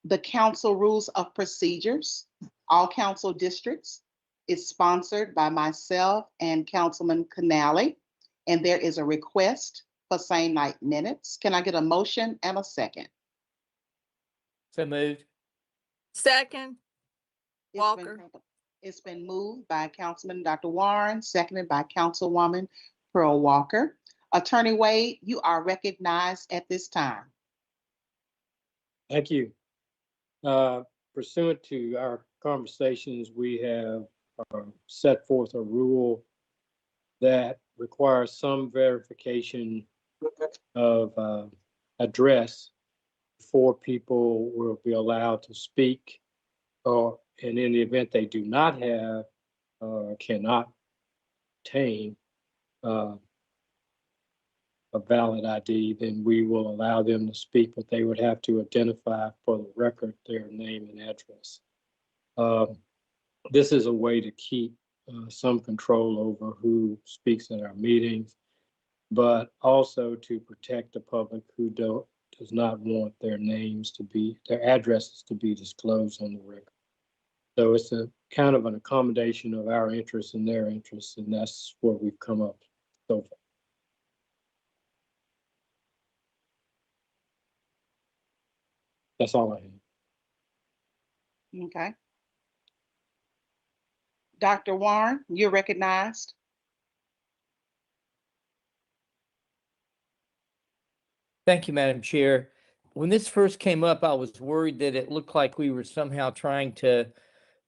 the council rules of procedures, all council districts. It's sponsored by myself and Councilman Canali, and there is a request for same night minutes. Can I get a motion and a second? So moved. Second. Walker. It's been moved by Councilman Dr. Warren, seconded by Councilwoman Pearl Walker. Attorney Wade, you are recognized at this time. Thank you. Pursuant to our conversations, we have set forth a rule that requires some verification of address before people will be allowed to speak, and in the event they do not have or cannot obtain a valid ID, then we will allow them to speak, but they would have to identify for the record their name and address. This is a way to keep some control over who speaks at our meetings, but also to protect the public who does not want their addresses to be disclosed on the record. So it's a kind of an accommodation of our interests and their interests, and that's where we've come up so far. That's all I have. Okay. Dr. Warren, you're recognized. Thank you, Madam Chair. When this first came up, I was worried that it looked like we were somehow trying to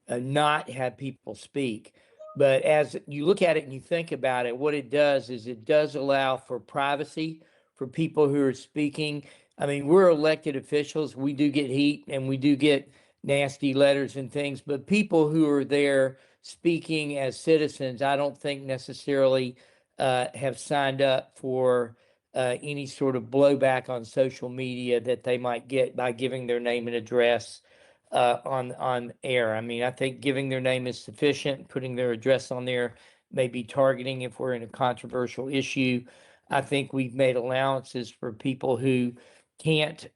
not have people speak. But as you look at it and you think about it, what it does is it does allow for privacy for people who are speaking. I mean, we're elected officials. We do get heat and we do get nasty letters and things, but people who are there speaking as citizens, I don't think necessarily have signed up for any sort of blowback on social media that they might get by giving their name and address on air. I mean, I think giving their name is sufficient. Putting their address on there may be targeting if we're in a controversial issue. I think we've made allowances for people who can't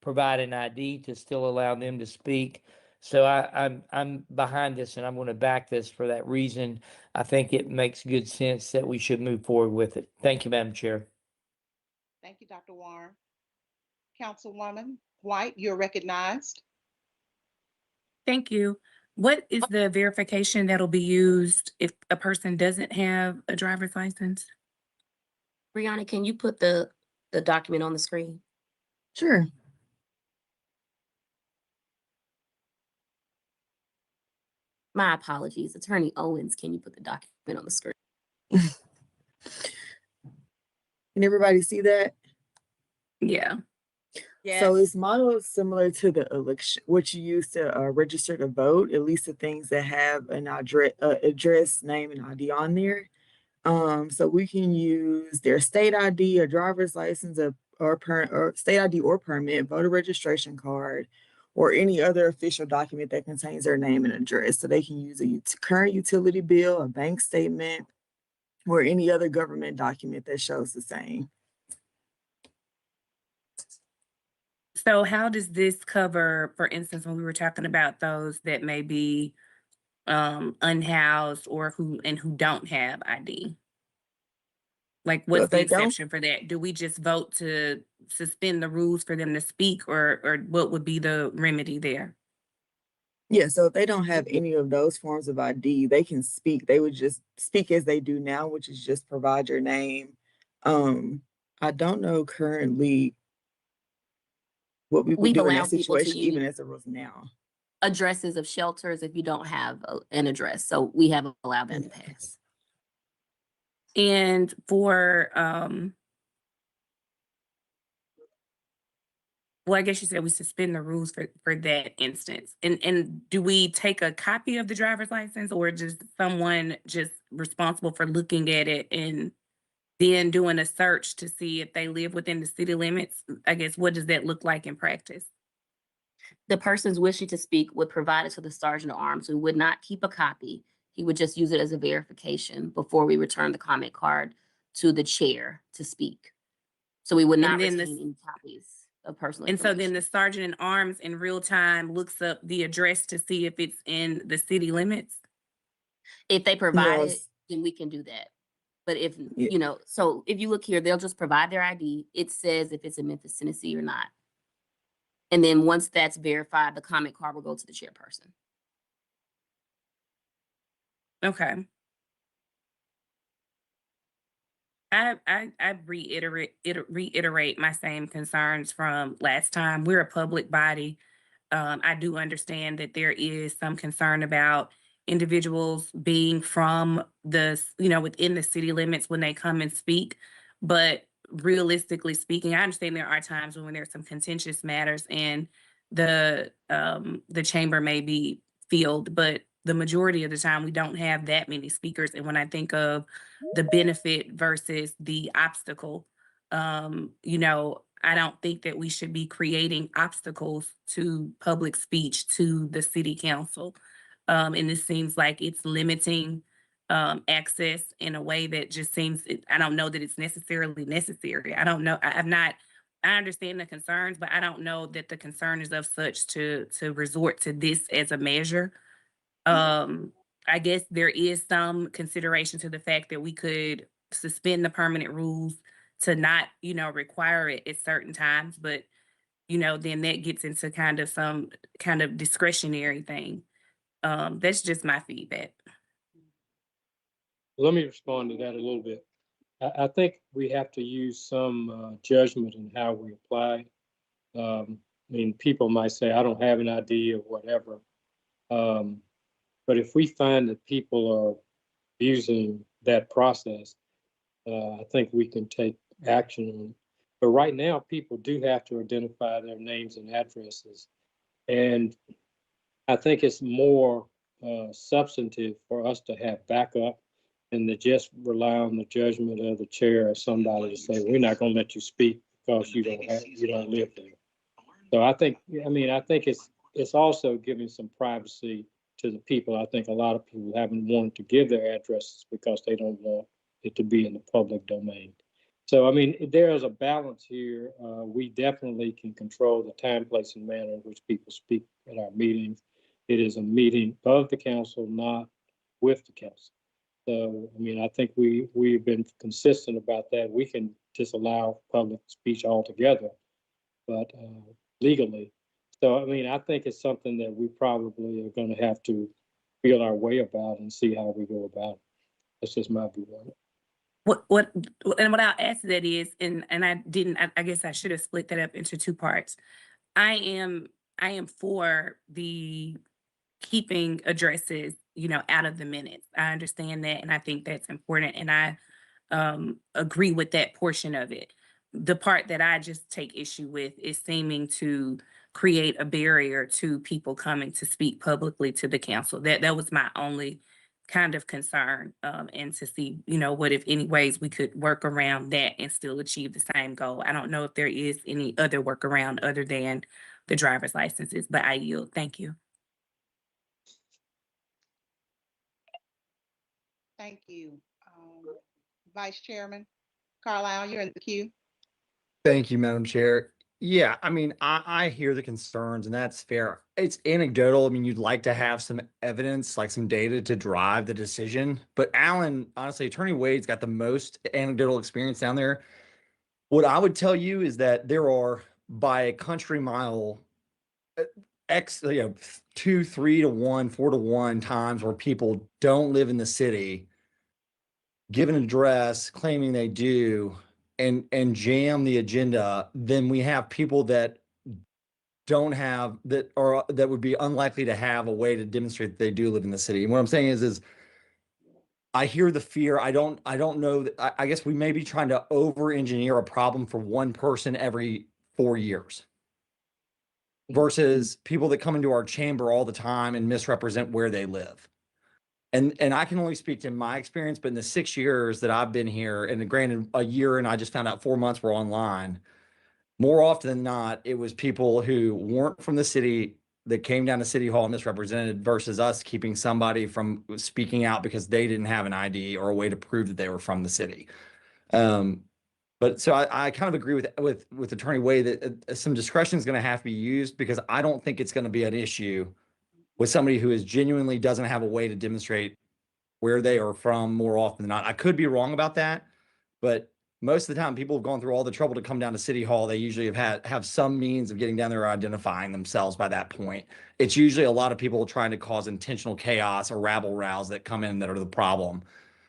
provide an ID to still allow them to speak. So I'm behind this, and I'm going to back this for that reason. I think it makes good sense that we should move forward with it. Thank you, Madam Chair. Thank you, Dr. Warren. Councilwoman White, you're recognized. Thank you. What is the verification that'll be used if a person doesn't have a driver's license? Brianna, can you put the document on the screen? Sure. My apologies. Attorney Owens, can you put the document on the screen? Can everybody see that? Yeah. So it's modeled similar to the election, what you use to register to vote, at least the things that have an address, name, and ID on there. So we can use their state ID, a driver's license, or state ID or permit, voter registration card, or any other official document that contains their name and address. So they can use a current utility bill, a bank statement, or any other government document that shows the same. So how does this cover, for instance, when we were talking about those that may be unhoused or who don't have ID? Like, So what's if the they don't, exception for that? Do we just vote to suspend the rules for them to speak, or what would be the remedy there? yeah, so if they don't have any of those forms of ID, they can speak. They would just speak as they do now, which is just provide your name. I don't know currently what we would We've do in that allowed people to situation, even use as it was now. addresses of shelters if you don't have an address. So we have allowed that in the past. And for well, I guess you said we suspend the rules for that instance. And do we take a copy of the driver's license, or just someone just responsible for looking at it and then doing a search to see if they live within the city limits? I guess, what does that look like in practice? The persons wishing to speak would provide it to the sergeant at arms, who would not keep a copy. He would just use it as a verification before we return the comment card to the chair to speak. So we would not And then retain any copies of personal And so information. then the sergeant at arms in real time looks up the address to see if it's in the city limits? If they provide it, Yes. then we can do that. But if, Yeah. so if you look here, they'll just provide their ID. It says if it's in Memphis, Tennessee or not. And then once that's verified, the comment card will go to the chairperson. Okay. I reiterate my same concerns from last time. We're a public body. I do understand that there is some concern about individuals being from within the city limits when they come and speak. But realistically speaking, I understand there are times when there's some contentious matters and the chamber may be filled, but the majority of the time we don't have that many speakers. And when I think of the benefit versus the obstacle, I don't think that we should be creating obstacles to public speech to the city council. And this seems like it's limiting access in a way that just seems, I don't know that it's necessarily necessary. I don't know. I understand the concerns, but I don't know that the concern is of such to resort to this as a measure. I guess there is some consideration to the fact that we could suspend the permanent rules to not, require it at certain times, but then that gets into kind of some kind of discretionary thing. That's just my feedback. Let me respond to that a little bit. I think we have to use some judgment in how we apply. I mean, people might say, I don't have an idea or whatever. But if we find that people are using that process, I think we can take action on it. But right now, people do have to identify their names and addresses. And I think it's more substantive for us to have backup than to just rely on the judgment of the chair or somebody to say, we're not going to let you speak because you don't live there. So I think it's also giving some privacy to the people. I think a lot of people haven't wanted to give their addresses because they don't want it to be in the public domain. So, I mean, there is a balance here. We definitely can control the time, place, and manner in which people speak at our meetings. It is a meeting of the council, not with the council. So, I mean, I think we've been consistent about that. We can disallow public speech altogether, but legally. So, I mean, I think it's something that we probably are going to have to feel our way about and see how we go about it. That's just my view on it. What I'll ask that is, and I guess I should have split that up into two parts. I am for the keeping addresses, out of the minutes. I understand that, and I think that's important, and I agree with that portion of it. the part that I just take issue with is seeming to create a barrier to people coming to speak publicly to the council. That was my only kind of concern, and to see, what if any ways we could work around that and still achieve the same goal. I don't know if there is any other workaround other than the driver's licenses, but I yield. Thank you. Thank you. Vice Chairman Carlisle, you're in the queue. Thank you, Madam Chair. Yeah, I mean, I hear the concerns, and that's fair. It's anecdotal. I mean, you'd like to have some evidence, like some data to drive the decision. But Alan, honestly, Attorney Wade's got the most anecdotal experience down there. What I would tell you is that there are, by a country mile, X, 2, 3 to 1, 4 to 1 times where people don't live in the city, give an address claiming they do, and jam the agenda. Then we have people that don't have, that would be unlikely to have a way to demonstrate that they do live in the city. And what I'm saying is I hear the fear. I don't know that, I guess we may be trying to over engineer a problem for one person every 4 years versus people that come into our chamber all the time and misrepresent where they live. And I can only speak to my experience, but in the 6 years that I've been here, and granted a year and I just found out 4 months were online, more often than not, it was people who weren't from the city that came down to City Hall misrepresented versus us keeping somebody from speaking out because they didn't have an ID or a way to prove that they were from the city. But so I kind of agree with Attorney Wade that some discretion is going to have to be used, because I don't think it's going to be an issue with somebody who is genuinely doesn't have a way to demonstrate where they are from more often than not. I could be wrong about that, but most of the time people have gone through all the trouble to come down to City Hall. They usually have some means of getting down there or identifying themselves by that point. It's usually a lot of people trying to cause intentional chaos or rabble rouse that come in that are the problem.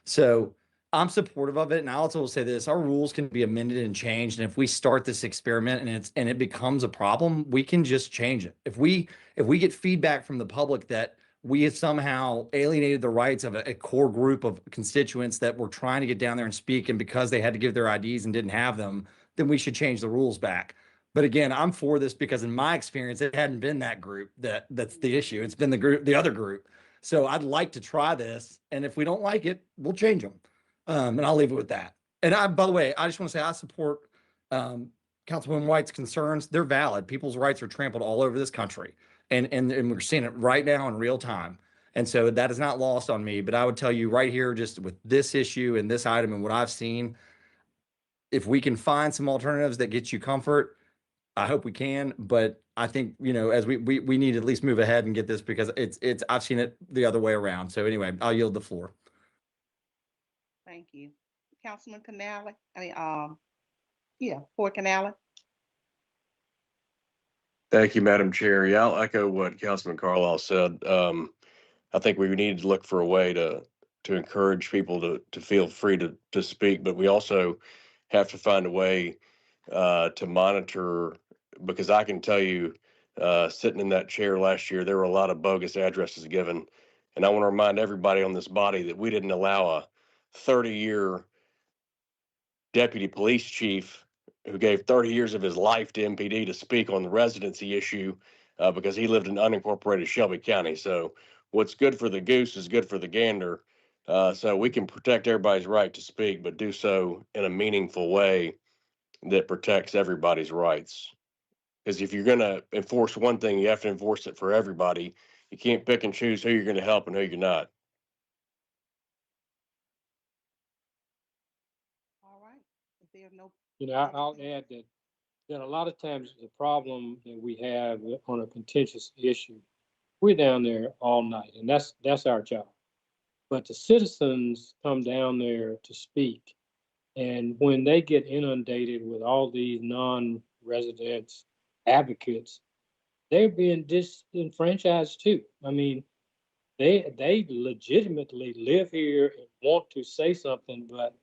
So I'm supportive of it. And I also will say this, our rules can be amended and changed. And if we start this experiment and it becomes a problem, we can just change it. If we get feedback from the public that we have somehow alienated the rights of a core group of constituents that were trying to get down there and speak, and because they had to give their IDs and didn't have them, then we should change the rules back. But again, I'm for this because in my experience, it hadn't been that group that's the issue. It's been the other group. So I'd like to try this. And if we don't like it, we'll change them. And I'll leave it with that. And by the way, I just want to say I support Councilwoman White's concerns. They're valid. People's rights are trampled all over this country. And we're seeing it right now in real time. And so that is not lost on me. But I would tell you right here, just with this issue and this item and what I've seen, if we can find some alternatives that get you comfort, I hope we can. But I think, as we need to at least move ahead and get this, because it's I've seen it the other way around. So anyway, I'll yield the floor. Thank you. Councilman Canale. Ford Canale. Thank you, Madam Chair. Yeah, I'll echo what Councilman Carlisle said. I think we need to look for a way to encourage people to feel free to speak, but we also have to find a way to monitor, because I can tell you, sitting in that chair last year, there were a lot of bogus addresses given. And I want to remind everybody on this body that we didn't allow a 30-year deputy police chief who gave 30 years of his life to MPD to speak on the residency issue because he lived in unincorporated Shelby County. So what's good for the goose is good for the gander. So we can protect everybody's right to speak, but do so in a meaningful way that protects everybody's rights. Because if you're going to enforce one thing, you have to enforce it for everybody. You can't pick and choose who you're going to help and who you're not. All right. If there are no. I'll add that a lot of times the problem that we have on a contentious issue, we're down there all night, and that's our job. But the citizens come down there to speak, and when they get inundated with all these non-residents advocates, they're being disenfranchised too. I mean, they legitimately live here and want to say something, but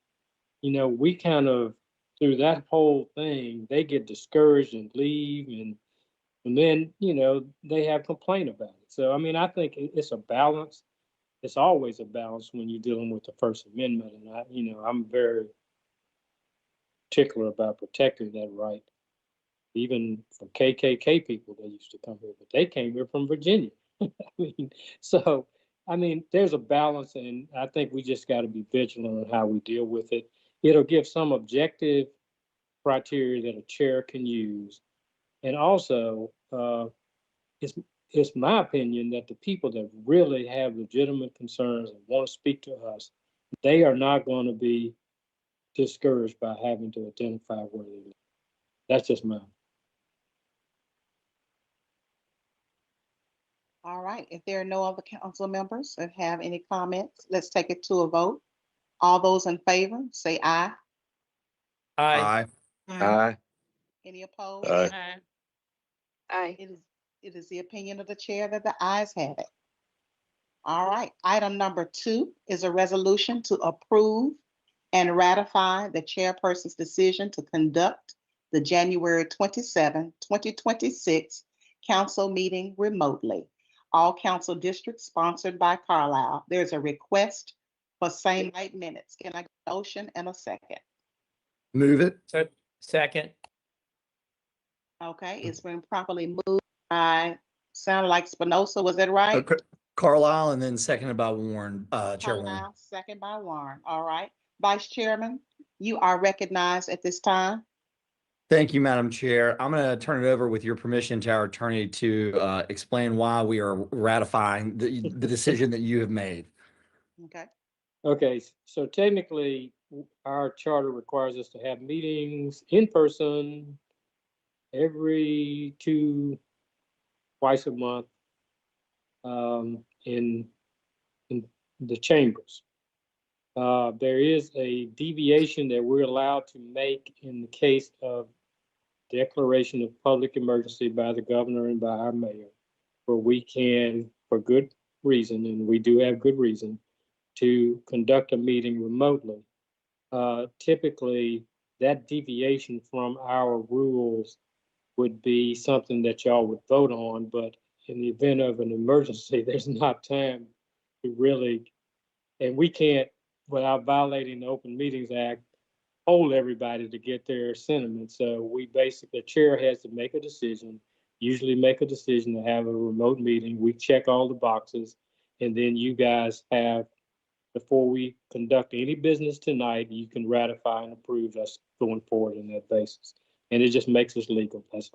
we kind of, through that whole thing, they get discouraged and leave, and then they have complaint about it. So I mean, I think it's a balance. It's always a balance when you're dealing with the First Amendment, and I'm very particular about protecting that right. Even from KKK people, they used to come here, but they came here from Virginia. I mean, so, I mean, there's a balance, and I think we just got to be vigilant on how we deal with it. It'll give some objective criteria that a chair can use. And also, it's my opinion that the people that really have legitimate concerns and want to speak to us, they are not going to be discouraged by having to identify where they live. That's just mine. All right, if there are no other council members that have any comments, let's take it to a vote. All those in favor, say aye. Aye. Aye. Any opposed? Aye. Aye. It is the opinion of the chair that the ayes have it. All right, item number 2 is a resolution to approve and ratify the chairperson's decision to conduct the January 27, 2026 council meeting remotely. All council districts sponsored by Carlisle. There's a request for same night minutes. Can I get a motion and a second? Move it. Second. Okay, it's been properly moved by, sounded like Spinoza, was that right? Carlisle, and then seconded by Warren, Chairwoman. Carlisle, second by Warren. All right. Vice Chairman, you are recognized at this time. Thank you, Madam Chair. I'm going to turn it over with your permission to our attorney to explain why we are ratifying the decision that you have made. Okay. Okay, so technically, our charter requires us to have meetings in person twice a month in the chambers. There is a deviation that we're allowed to make in the case of declaration of public emergency by the governor and by our mayor, where we can, for good reason, and we do have good reason, to conduct a meeting remotely. Typically, that deviation from our rules would be something that y'all would vote on, but in the event of an emergency, there's not time to really, and we can't, without violating the Open Meetings Act, hold everybody to get their sentiment. So we basically, the chair has to make a decision, usually make a decision to have a remote meeting. We check all the boxes, and then you guys have, before we conduct any business tonight, you can ratify and approve us going forward on that basis. And it just makes us legal. That's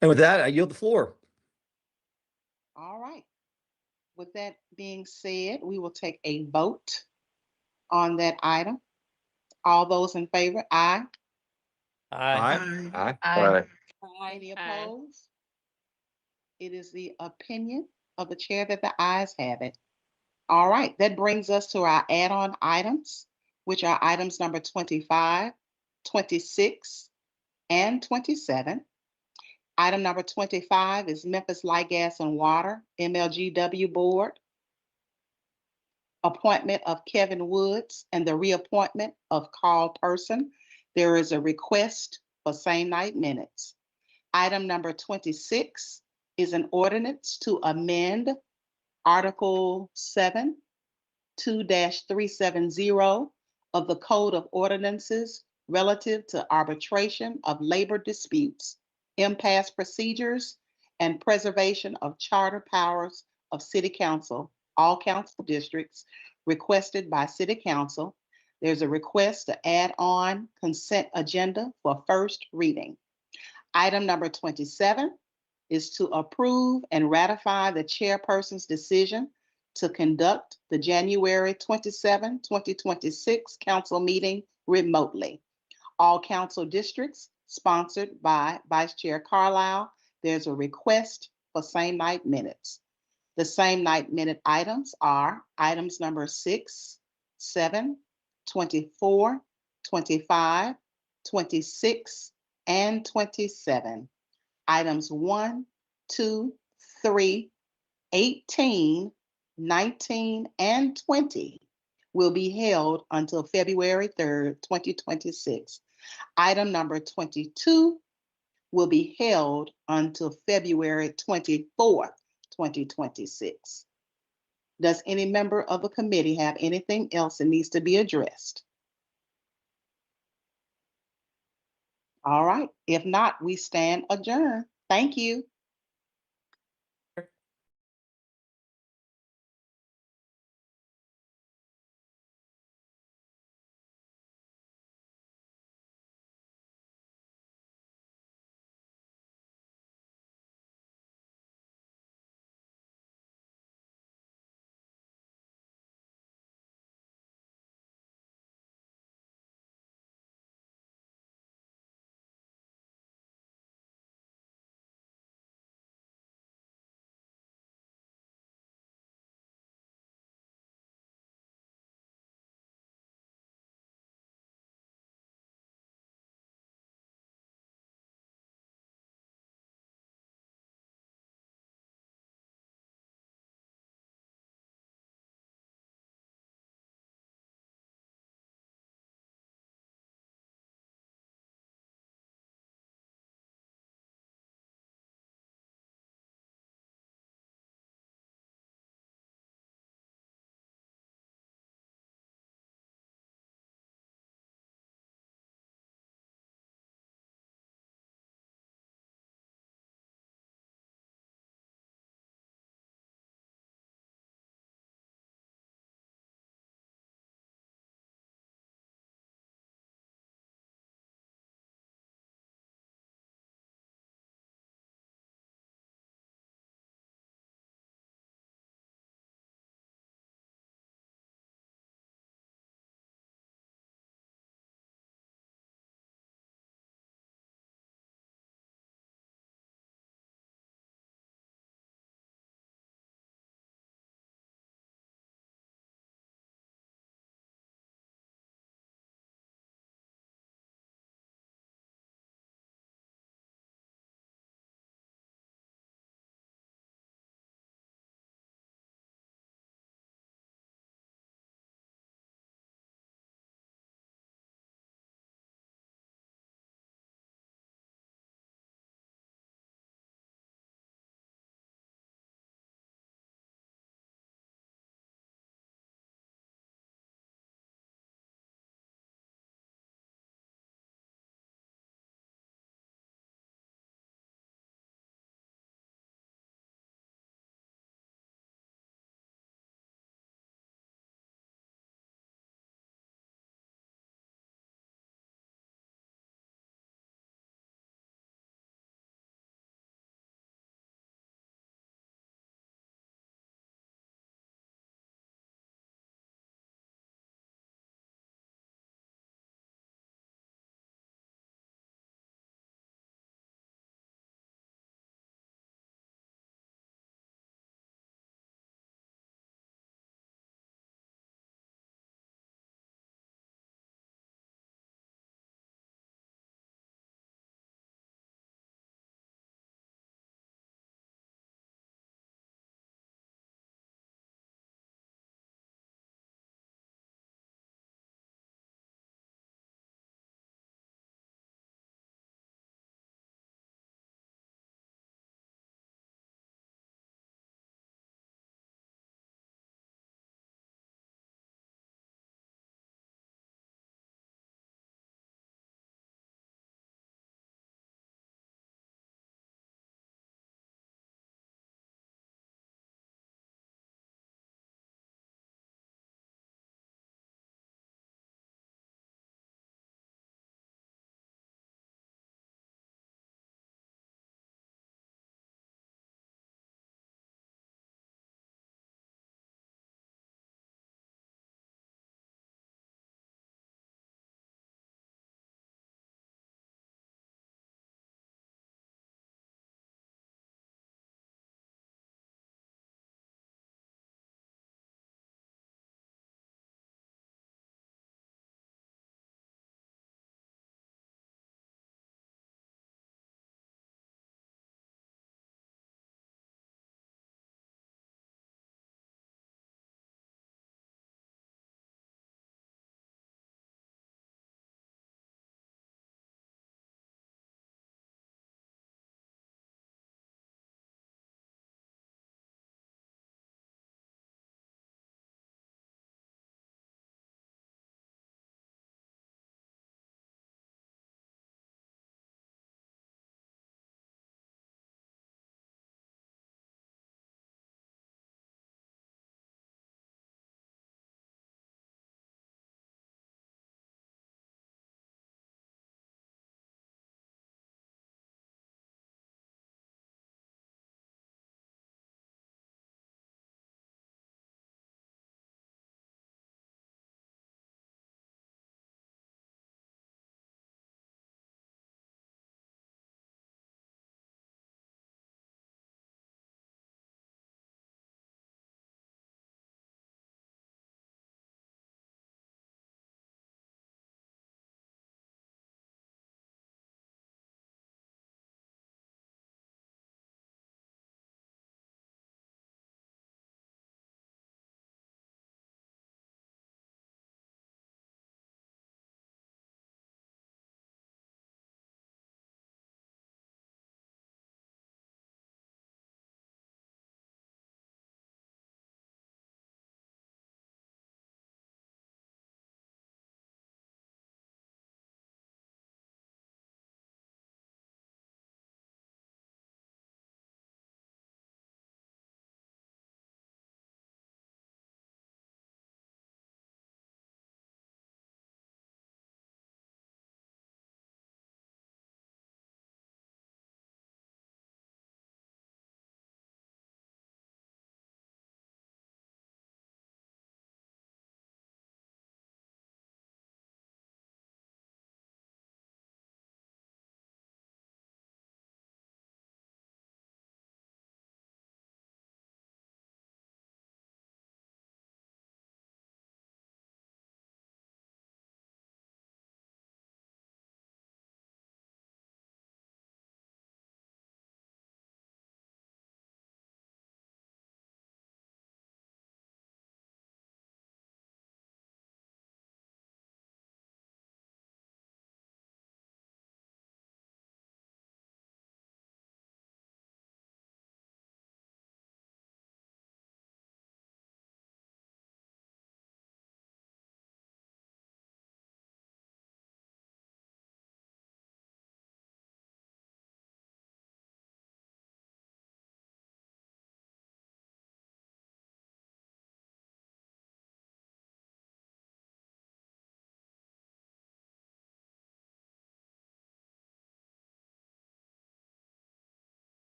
And with that, I yield the floor. All right. With that being said, we will take a vote on that item. All those in favor, aye. Aye. Aye. Aye. Any opposed? It is the opinion of the chair that the ayes have it. All right, that brings us to our add-on items, which are items number 25, 26, and 27. Item number 25 is Memphis Light, Gas, and Water, MLGW Board. Appointment of Kevin Woods and the reappointment of Carl Person. There is a request for same night minutes. Item number 26 is an ordinance to amend Article 7, 2-370 of the Code of Ordinances relative to arbitration of labor disputes, impasse procedures, and preservation of charter powers of City Council, all council districts, requested by City Council. There's a request to add on consent agenda for first reading. Item number 27 is to approve and ratify the chairperson's decision to conduct the January 27, 2026 council meeting remotely. All council districts sponsored by Vice Chair Carlisle. There's a request for same night minutes. The same night minute items are items number 6, 7, 24, 25, 26, and 27. Items 1, 2, 3, 18, 19, and 20 will be held until February 3rd, 2026. Item number 22 will be held until February 24th, 2026. Does any member of the committee have anything else that needs to be addressed? All right. If not, we stand adjourned. Thank you.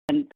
And